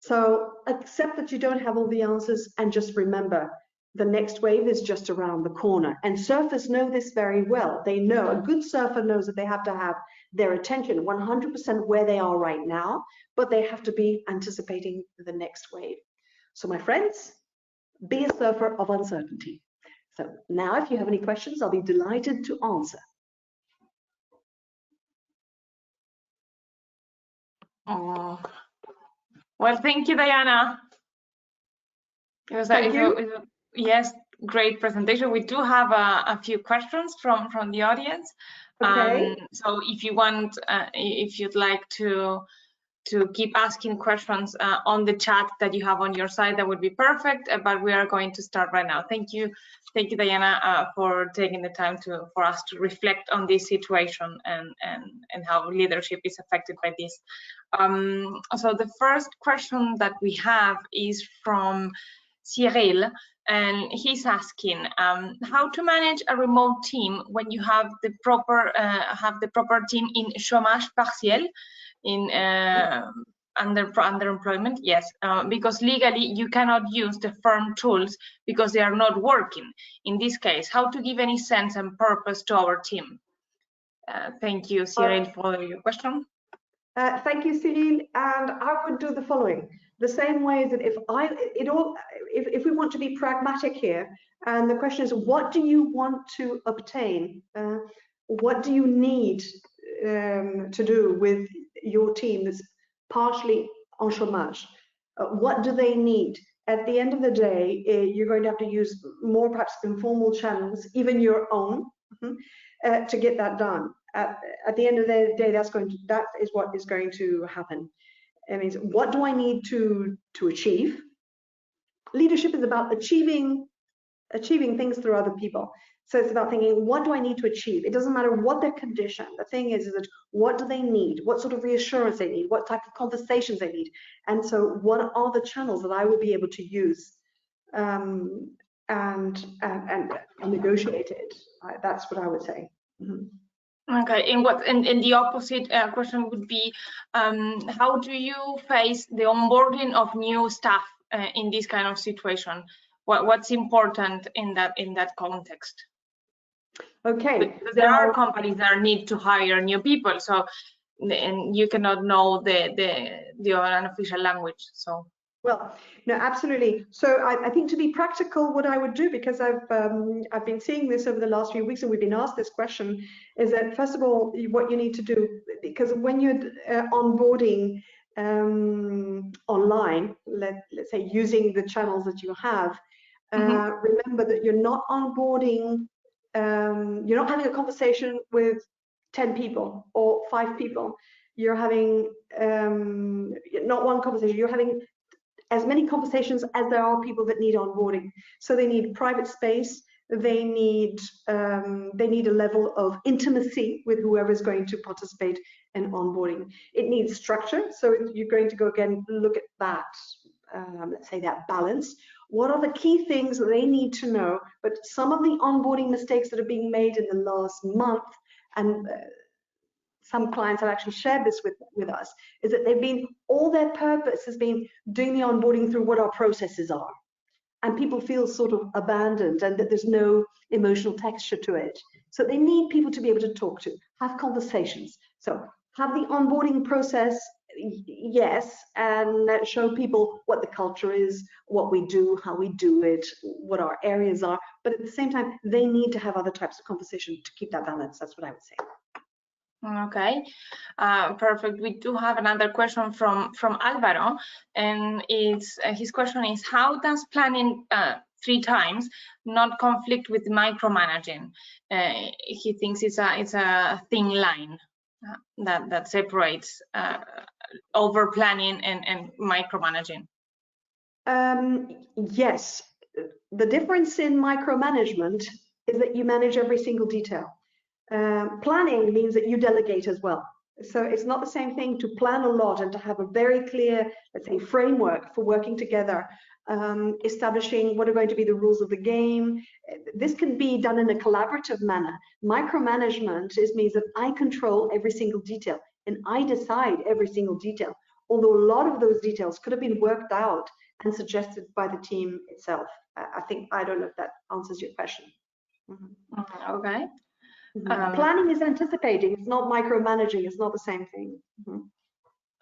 So accept that you don't have all the answers, and just remember, the next wave is just around the corner. And surfers know this very well. They know, a good surfer knows that they have to have their attention 100% where they are right now, but they have to be anticipating the next wave. So my friends, be a surfer of uncertainty. So now if you have any questions, I'll be delighted to answer. Oh. Well, thank you, Diana. Thank you. Yes, great presentation. We do have a few questions from the audience. Okay. So if you want, if you'd like to keep asking questions on the chat that you have on your side, that would be perfect. But we are going to start right now. Thank you, Diana, for taking the time for us to reflect on this situation and how leadership is affected by this. So the first question that we have is from Cyril, and he's asking how to manage a remote team when you have the proper team in chômage partiel, in underemployment. Yes, because legally you cannot use the firm tools because they are not working. In this case, how to give any sense and purpose to our team? Thank you, Cyril, for your question. Thank you, Cyril. And I would do the following: the same way that if we want to be pragmatic here, and the question is, what do you want to obtain? What do you need to do with your team that's partially en chômage? What do they need? At the end of the day, you're going to have to use more perhaps informal channels, even your own, to get that done. At the end of the day, that is what is going to happen. It means, what do I need to achieve? Leadership is about achieving things through other people. So it's about thinking, what do I need to achieve? It doesn't matter what their condition. The thing is that what do they need? What sort of reassurance they need? What type of conversations they need? And so what are the channels that I will be able to use and negotiate it? That's what I would say. Okay, and the opposite question would be, how do you face the onboarding of new staff in this kind of situation? What's important in that context? Okay, because there are companies that need to hire new people, so and you cannot know the unofficial language. So. Well, no, absolutely. So I think to be practical, what I would do, because I've been seeing this over the last few weeks, and we've been asked this question, is that first of all, what you need to do, because when you're onboarding online, let's say using the channels that you have, remember that you're not onboarding, you're not having a conversation with 10 people or 5 people. You're having not one conversation, you're having as many conversations as there are people that need onboarding. So they need private space, they need a level of intimacy with whoever is going to participate in onboarding. It needs structure, so you're going to go again, look at that, let's say that balance. What are the key things that they need to know? But some of the onboarding mistakes that are being made in the last month, and some clients have actually shared this with us, is that all their purpose has been doing the onboarding through what our processes are. And people feel sort of abandoned and that there's no emotional texture to it. So they need people to be able to talk to, have conversations. So have the onboarding process, yes, and show people what the culture is, what we do, how we do it, what our areas are. But at the same time, they need to have other types of conversation to keep that balance. That's what I would say. Okay, perfect. We do have another question from Alvaro, and his question is, how does planning 3 times not conflict with micromanaging? He thinks it's a thin line that separates over planning and micromanaging. Yes, the difference in micromanagement is that you manage every single detail. Planning means that you delegate as well. So it's not the same thing to plan a lot and to have a very clear, let's say, framework for working together, establishing what are going to be the rules of the game. This can be done in a collaborative manner. Micromanagement means that I control every single detail and I decide every single detail, although a lot of those details could have been worked out and suggested by the team itself. I don't know if that answers your question. Okay. Planning is anticipating, it's not micromanaging, it's not the same thing.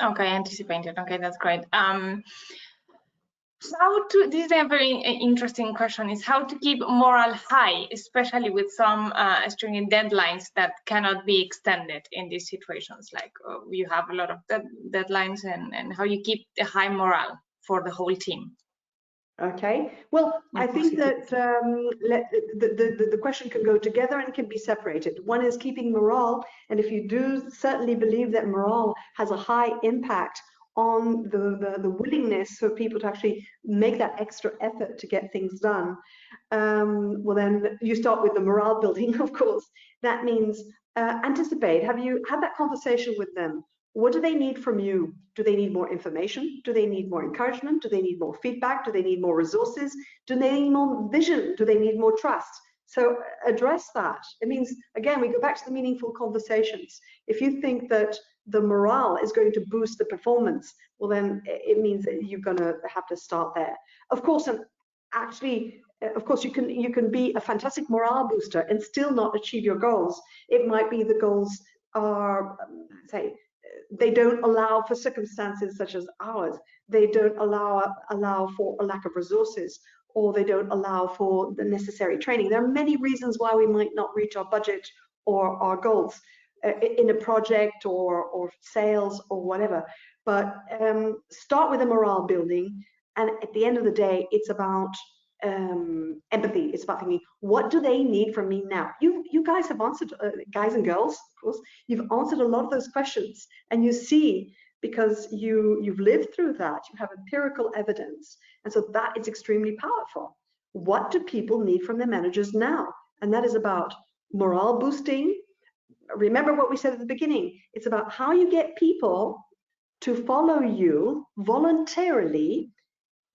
Okay, anticipated. Okay, that's great. This is a very interesting question, is how to keep morale high, especially with some stringent deadlines that cannot be extended in these situations, like you have a lot of deadlines, and how you keep the high morale for the whole team. Okay, well, I think that the question can go together and can be separated. One is keeping morale, and if you do certainly believe that morale has a high impact on the willingness for people to actually make that extra effort to get things done, well, then you start with the morale building, of course. That means anticipate. Have you had that conversation with them? What do they need from you? Do they need more information? Do they need more encouragement? Do they need more feedback? Do they need more resources? Do they need more vision? Do they need more trust? So address that. It means, again, we go back to the meaningful conversations. If you think that the morale is going to boost the performance, well, then it means that you're going to have to start there. Of course, and actually, of course, you can be a fantastic morale booster and still not achieve your goals. It might be the goals are, say, they don't allow for circumstances such as ours. They don't allow for a lack of resources, or they don't allow for the necessary training. There are many reasons why we might not reach our budget or our goals in a project or sales or whatever. But start with a morale building, and at the end of the day, it's about empathy. It's about thinking, what do they need from me now? You guys have answered, guys and girls, of course, you've answered a lot of those questions, and you see, because you've lived through that, you have empirical evidence, and so that is extremely powerful. What do people need from their managers now? And that is about morale boosting. Remember what we said at the beginning. It's about how you get people to follow you voluntarily,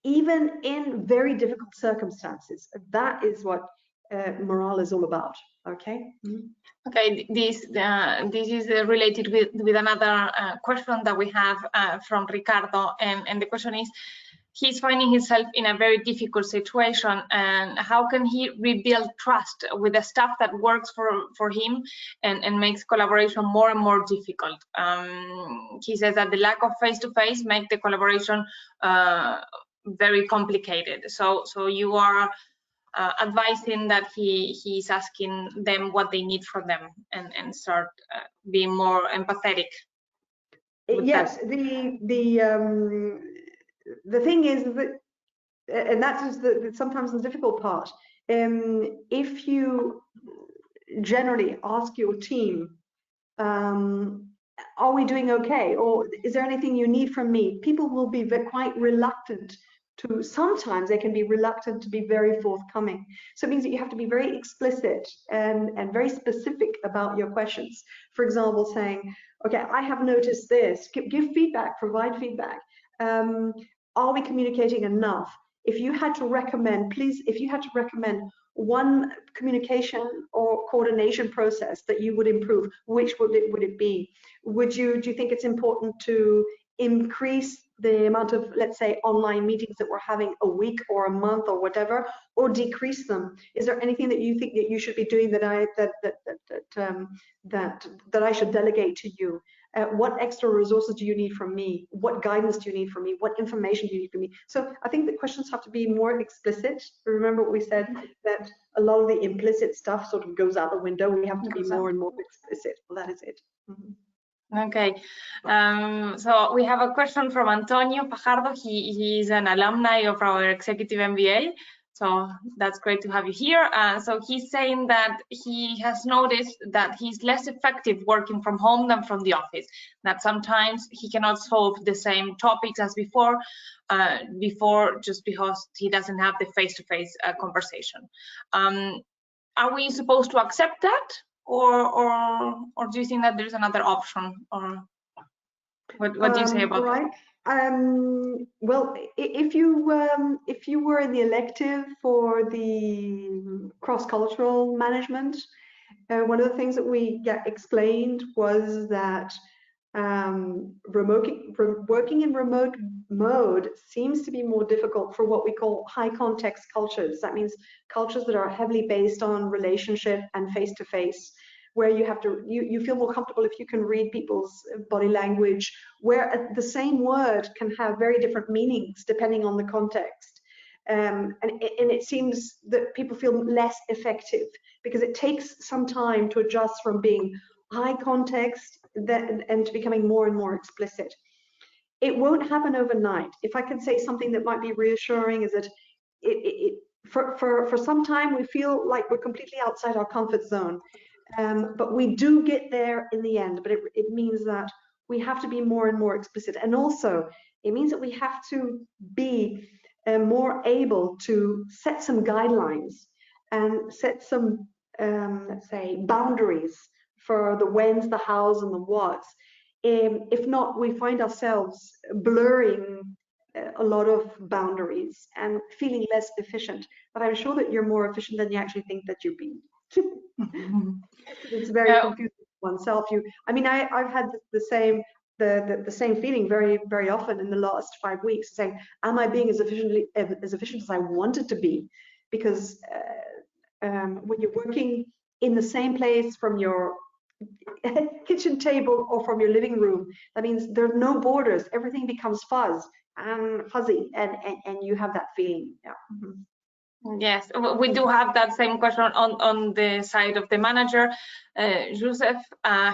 even in very difficult circumstances. That is what morale is all about. Okay. Okay, this is related with another question that we have from Ricardo, and the question is, he's finding himself in a very difficult situation, and how can he rebuild trust with the staff that works for him and makes collaboration more and more difficult. He says that the lack of face-to-face make the collaboration very complicated. So you are advising that he's asking them what they need from them and start being more empathetic. Yes, the thing is that, and that's sometimes the difficult part. If you generally ask your team, are we doing okay, or is there anything you need from me? People will be quite reluctant to, sometimes they can be reluctant to be very forthcoming. So it means that you have to be very explicit and very specific about your questions. For example, saying, okay, I have noticed this, give feedback, provide feedback. Are we communicating enough? If you had to recommend, please, if you had to recommend one communication or coordination process that you would improve, which would it be? Do you think it's important to increase the amount of, let's say, online meetings that we're having a week or a month or whatever, or decrease them? Is there anything that you think that you should be doing that I should delegate to you? What extra resources do you need from me? What guidance do you need from me? What information do you need from me? So I think the questions have to be more explicit. Remember what we said, that a lot of the implicit stuff sort of goes out the window. We have to be more and more explicit. Well, that is it. Mm-hmm. Okay, so we have a question from Antonio Fajardo. He is an alumni of our executive MBA, so that's great to have you here. So he's saying that he has noticed that he's less effective working from home than from the office, that sometimes he cannot solve the same topics as before just because he doesn't have the face-to-face conversation. Are we supposed to accept that? Or do you think that there's another option? Or what do you say about right. that? Well, if you were in the elective for the cross-cultural management, one of the things that we explained was that working in remote mode seems to be more difficult for what we call high context cultures. That means cultures that are heavily based on relationship and face-to-face, where you have to, you feel more comfortable if you can read people's body language, where the same word can have very different meanings depending on the context. And it seems that people feel less effective because it takes some time to adjust from being high context and to becoming more and more explicit. It won't happen overnight. If I can say something that might be reassuring, is that for some time we feel like we're completely outside our comfort zone, but we do get there in the end. But it means that we have to be more and more explicit, and also it means that we have to be more able to set some guidelines and set some let's say boundaries for the whens, the hows, and the whats. If not, we find ourselves blurring a lot of boundaries and feeling less efficient. But I'm sure that you're more efficient than you actually think that you've been. It's very confusing for oneself. I mean, I've had the same feeling very often in the last 5 weeks, saying, am I being as efficient as I wanted to be? Because when you're working in the same place from your kitchen table or from your living room, that means there are no borders. Everything becomes fuzzy, and you have that feeling. Yeah. Mm-hmm. Yes, we do have that same question on the side of the manager. Joseph,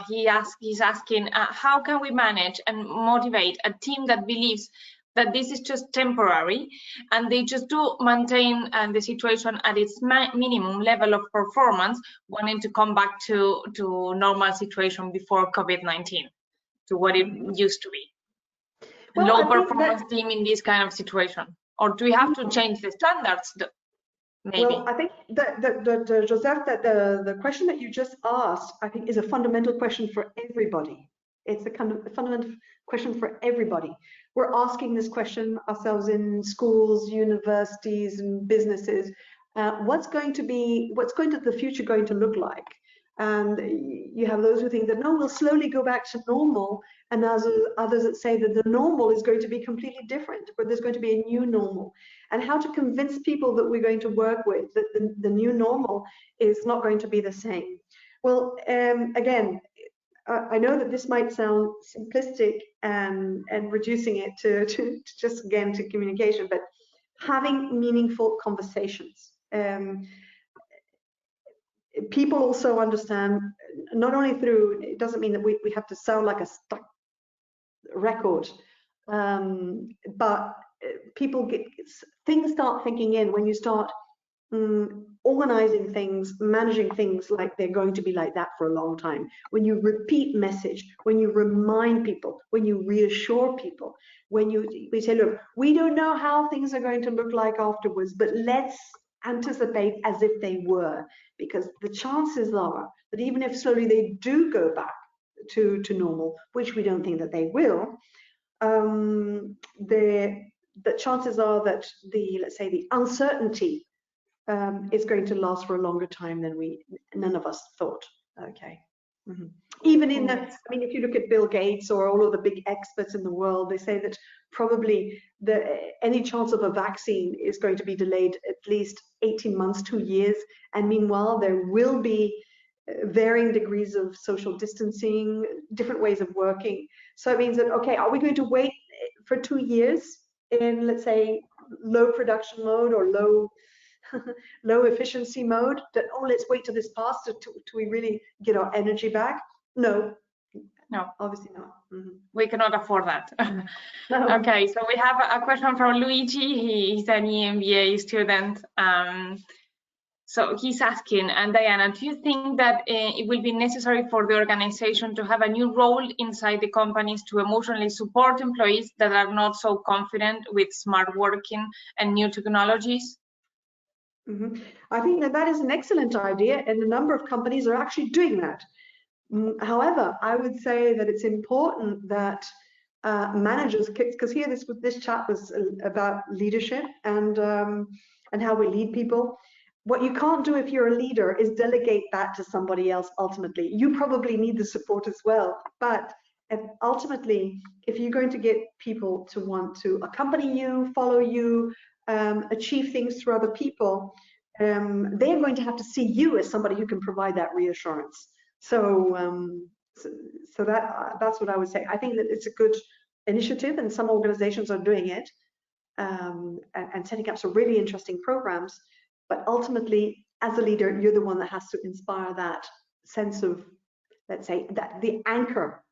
he's asking, how can we manage and motivate a team that believes that this is just temporary and they just do maintain the situation at its minimum level of performance, wanting to come back to normal situation before COVID-19, to what it used to be? Well, low performance team in this kind of situation, or do we have to change the standards? Maybe. Well, I think that Joseph, that the question that you just asked, I think, is a fundamental question for everybody. It's a kind of a fundamental question for everybody. We're asking this question ourselves in schools, universities, and businesses. What's the future going to look like? And you have those who think that, no, we'll slowly go back to normal, and others that say that the normal is going to be completely different, but there's going to be a new normal. And how to convince people that we're going to work with that the new normal is not going to be the same. Well, again, I know that this might sound simplistic and reducing it to just, again, to communication, but having meaningful conversations. People also understand, not only through, it doesn't mean that we have to sound like a stuck record, but people things start thinking in when you start organizing things, managing things like they're going to be like that for a long time. When you repeat message, when you remind people, when you reassure people, when we say, look, we don't know how things are going to look like afterwards, but let's anticipate as if they were, because the chances are that even if slowly they do go back to normal, which we don't think that they will, the chances are that let's say the uncertainty is going to last for a longer time than none of us thought. Okay. Mm-hmm. Even in I mean, if you look at Bill Gates or all of the big experts in the world, they say that probably any chance of a vaccine is going to be delayed at least 18 months, 2 years. And meanwhile, there will be varying degrees of social distancing, different ways of working. So it means that, okay, are we going to wait for 2 years in, let's say, low production mode or low efficiency mode, that, oh, let's wait till this passes till we really get our energy back? No, obviously not. Mm-hmm. We cannot afford that. No. Okay, so we have a question from Luigi. He's an EMBA student. So he's asking, and Diana, do you think that it will be necessary for the organization to have a new role inside the companies to emotionally support employees that are not so confident with smart working and new technologies? Mm-hmm. I think that is an excellent idea, and a number of companies are actually doing that. However, I would say that it's important that managers, because here this chat was about leadership and how we lead people. What you can't do if you're a leader is delegate that to somebody else. Ultimately, you probably need the support as well, but ultimately, if you're going to get people to want to accompany you, follow you, achieve things through other people, they're going to have to see you as somebody who can provide that reassurance. So that's what I would say. I think that it's a good initiative, and some organizations are doing it and setting up some really interesting programs. But ultimately, as a leader, you're the one that has to inspire that sense of, let's say, that the anchor,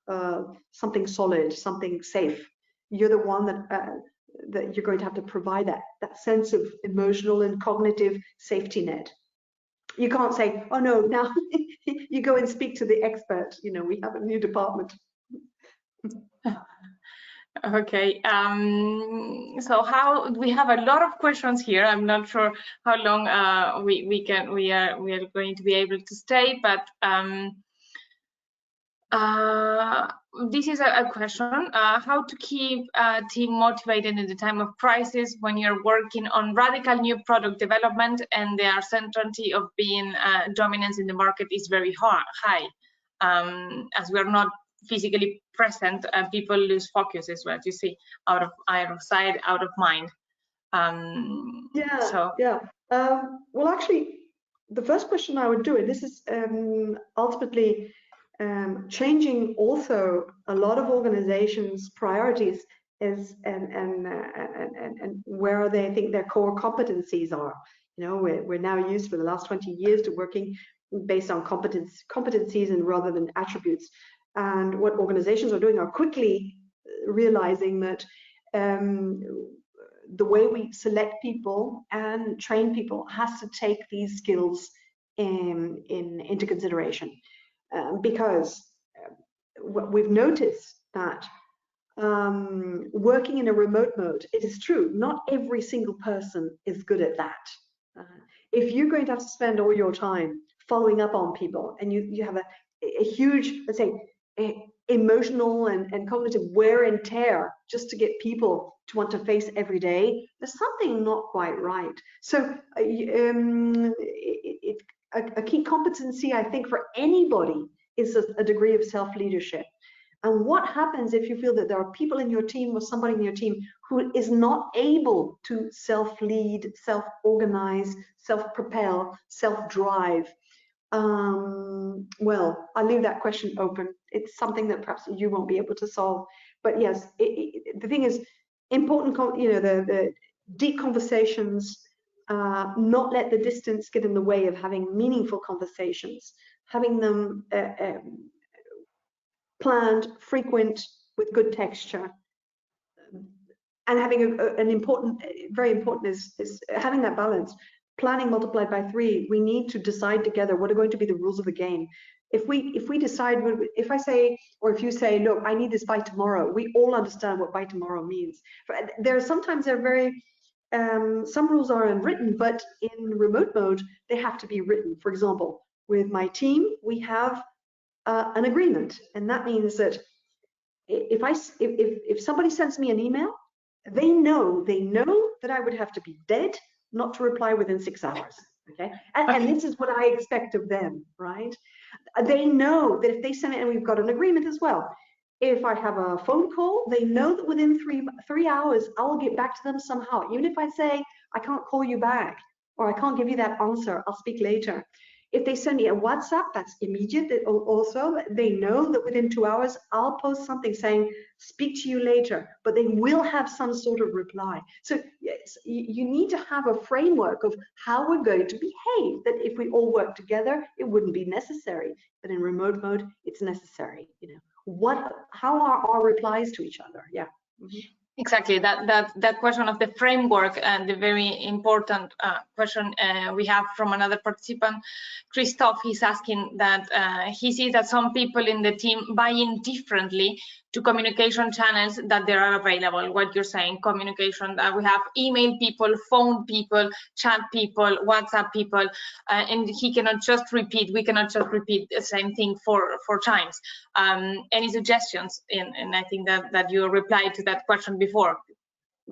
something solid, something safe. You're the one that you're going to have to provide that sense of emotional and cognitive safety net. You can't say, oh no, now you go and speak to the expert. You know, we have a new department. Okay, so how we have a lot of questions here. I'm not sure how long we are going to be able to stay, but this is a question: how to keep a team motivated in the time of crisis when you're working on radical new product development and the uncertainty of being dominance in the market is very high. As we are not physically present, people lose focus as well. You see, out of sight, out of mind. Well, actually, the first question I would do, and this is ultimately changing also a lot of organizations' priorities is and where they think their core competencies are. You know, we're now used for the last 20 years to working based on competencies and rather than attributes. And what organizations are doing are quickly realizing that the way we select people and train people has to take these skills into consideration. Because we've noticed that working in a remote mode, it is true, not every single person is good at that. If you're going to have to spend all your time following up on people, and you have a huge, let's say, emotional and cognitive wear and tear just to get people to want to face every day, there's something not quite right. So a a key competency, I think, for anybody is a degree of self-leadership. And what happens if you feel that there are people in your team or somebody in your team who is not able to self-lead, self-organize, self-propel, self-drive? Well, I'll leave that question open. It's something that perhaps you won't be able to solve. But yes, the thing is, important, the deep conversations, not let the distance get in the way of having meaningful conversations, having them planned, frequent, with good texture, and having very important is having that balance. Planning multiplied by 3, we need to decide together what are going to be the rules of the game. If we decide, if I say, or if you say, look, I need this by tomorrow, we all understand what by tomorrow means. Sometimes they're very, some rules are unwritten, but in remote mode, they have to be written. For example, with my team, we have an agreement, and that means that if somebody sends me an email, they know that I would have to be dead not to reply within 6 hours. Okay, and this is what I expect of them, right? They know that if they send it, and we've got an agreement as well. If I have a phone call, they know that within three hours, I'll get back to them somehow. Even if I say, I can't call you back, or I can't give you that answer, I'll speak later. If they send me a WhatsApp, that's immediate. Also, they know that within 2 hours, I'll post something saying, speak to you later, but they will have some sort of reply. So yes, you need to have a framework of how we're going to behave, that if we all work together, it wouldn't be necessary. But in remote mode, it's necessary. How are our replies to each other? Yeah. Mm-hmm. Exactly, that question of the framework, and the very important question we have from another participant, Christoph. He's asking that he sees that some people in the team buy in differently to communication channels that there are available. What you're saying, communication, we have email people, phone people, chat people, WhatsApp people, and we cannot just repeat the same thing four times. Any suggestions? And I think that you replied to that question before,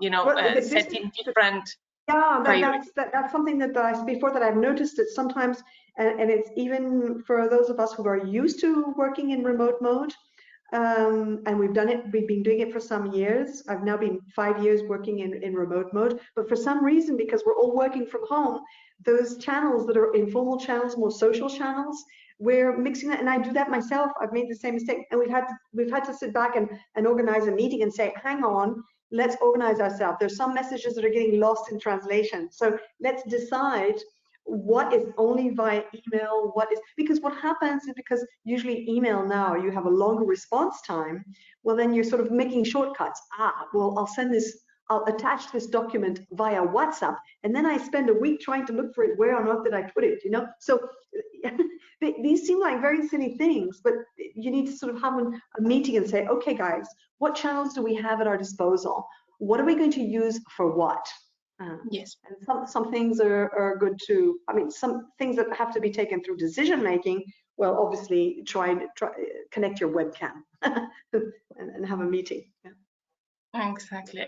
setting different. Yeah, that's something that I've noticed that sometimes, and it's even for those of us who are used to working in remote mode, and we've been doing it for some years. I've now been 5 years working in remote mode, but for some reason, because we're all working from home, those channels that are informal channels, more social channels, we're mixing that, and I do that myself. I've made the same mistake, and we've had to sit back and organize a meeting and say, hang on, let's organize ourselves. There's some messages that are getting lost in translation. So let's decide what is only via email, because what happens is, because usually email now, you have a longer response time, well, then you're sort of making shortcuts. Well, I'll attach this document via WhatsApp, and then I spend a week trying to look for it. Where on earth did I put it? So these seem like very silly things, but you need to sort of have a meeting and say, okay, guys, what channels do we have at our disposal? What are we going to use for what? Yes. And some things are good to, some things that have to be taken through decision making, well, obviously try connect your webcam and have a meeting. Yeah. Exactly.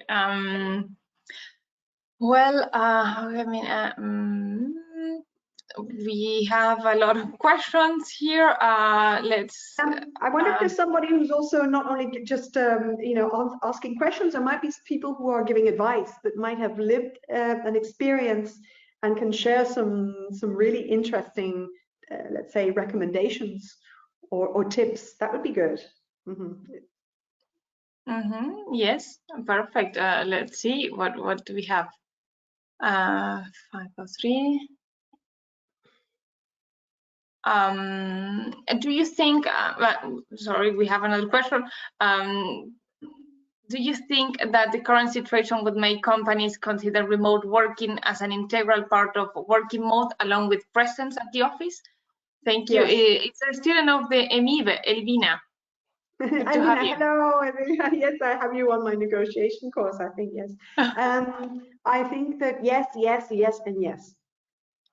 We have a lot of questions here. I wonder if there's somebody who's also not only just asking questions. There might be people who are giving advice that might have lived an experience and can share some really interesting, let's say, recommendations or tips. That would be good. Mm-hmm. Yes, perfect. Let's see what do we have. 503. Do you think? Sorry, we have another question. Do you think that the current situation would make companies consider remote working as an integral part of working mode, along with presence at the office? Thank you. Yes. It's a student of the EMIBE, Elvina. Good to have you. Hello. Yes, I have you on my negotiation course. I think yes. I think that yes, and yes.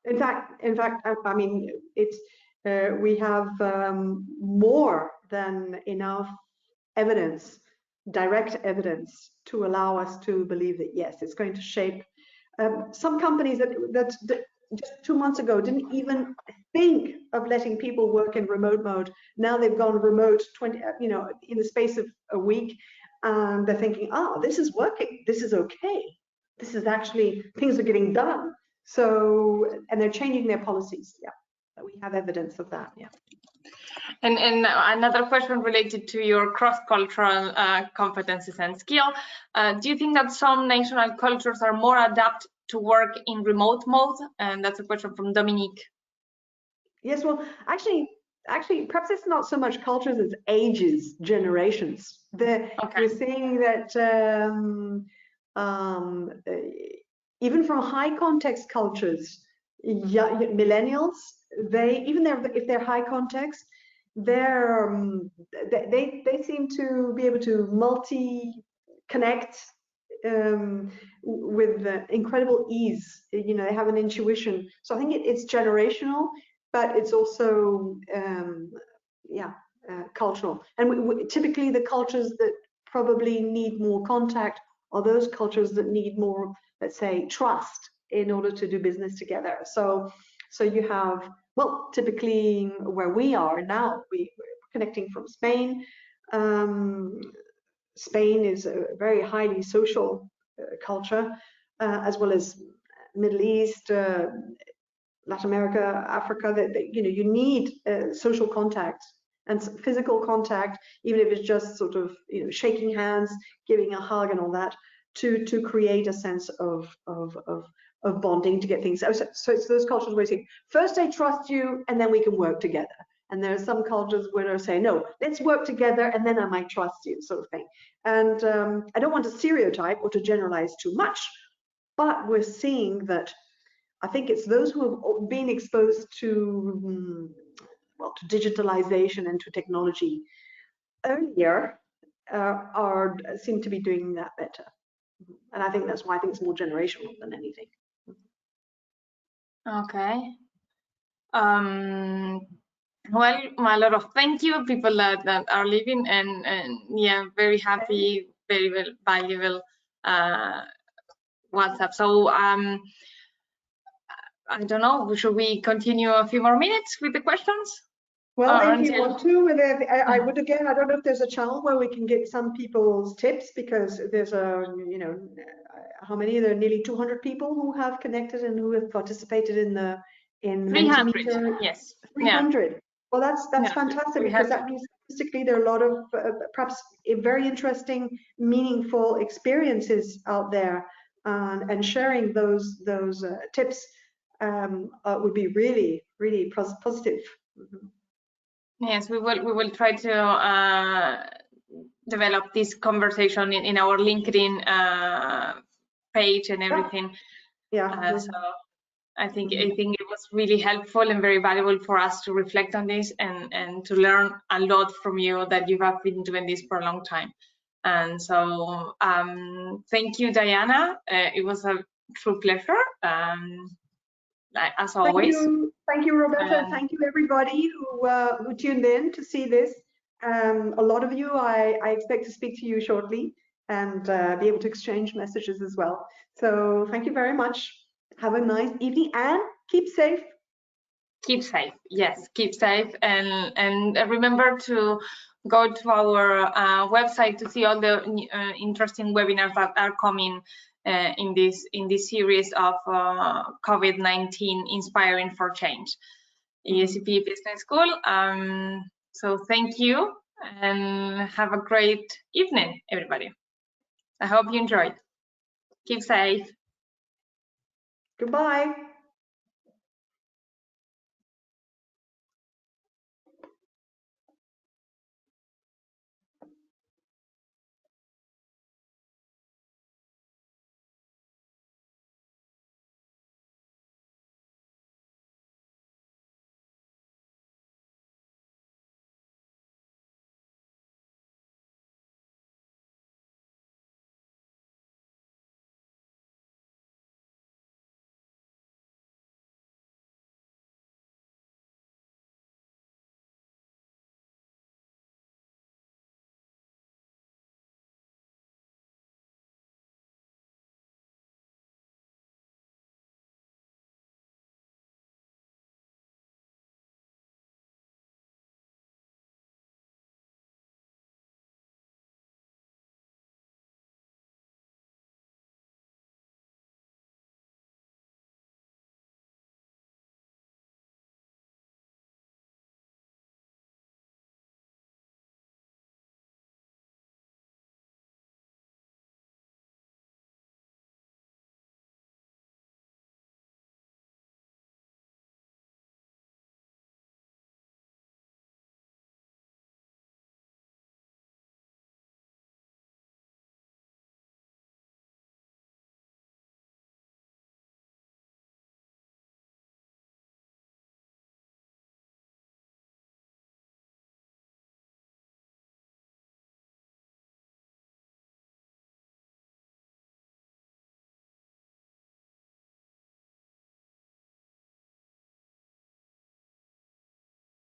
In fact, it's we have more than enough evidence, direct evidence, to allow us to believe that yes, it's going to shape some companies that just 2 months ago didn't even think of letting people work in remote mode. Now they've gone remote 20, in the space of a week, and they're thinking, oh, this is working, this is okay, this is actually, things are getting done. So, and they're changing their policies. Yeah, we have evidence of that. Yeah. And another question related to your cross-cultural competencies and skill. Do you think that some national cultures are more adapted to work in remote mode? And that's a question from Dominique. Yes, well, actually, perhaps it's not so much cultures as ages, generations. Okay. We're seeing that even from high context cultures, millennials, if they're high context, they seem to be able to connect with incredible ease. They have an intuition. So I think it's generational, but it's also cultural. And typically the cultures that probably need more contact are those cultures that need more, let's say, trust in order to do business together. So you have, well, typically where we are now, we're connecting from Spain. Spain is a very highly social culture, as well as Middle East, Latin America, Africa. You need social contact and physical contact, even if it's just sort of shaking hands, giving a hug, and all that, to create a sense of bonding, to get things. So it's those cultures where you say, first I trust you, and then we can work together. And there are some cultures where they're saying, no, let's work together, and then I might trust you, sort of thing. And I don't want to stereotype or to generalize too much, but we're seeing that I think it's those who have been exposed to, to digitalization and to technology earlier seem to be doing that better. And I think that's why I think it's more generational than anything. Okay. Well, a lot of thank you, people that are living, and yeah, very happy, very valuable WhatsApp. So I don't know, should we continue a few more minutes with the questions? Well, if you want to, I would again. I don't know if there's a channel where we can get some people's tips, because there's how many? There are nearly 200 people who have connected and who have participated in 300. Yes. 300. Yeah. Well, that's fantastic, because that means statistically there are a lot of perhaps very interesting, meaningful experiences out there, and sharing those tips would be really, really positive. Mm-hmm. Yes, we will try to develop this conversation in our LinkedIn page and everything. Yeah. So I think it was really helpful and very valuable for us to reflect on this and to learn a lot from you, that you have been doing this for a long time. And so thank you, Diana. It was a true pleasure. As always. Thank you, Roberta. Thank you, everybody who tuned in to see this. A lot of you, I expect to speak to you shortly and be able to exchange messages as well. So thank you very much. Have a nice evening and keep safe. Keep safe. Yes, keep safe, and remember to go to our website to see all the interesting webinars that are coming in this series of COVID-19 Inspiring for Change, ESCP Business School. So thank you and have a great evening, everybody. I hope you enjoyed. Keep safe. Goodbye.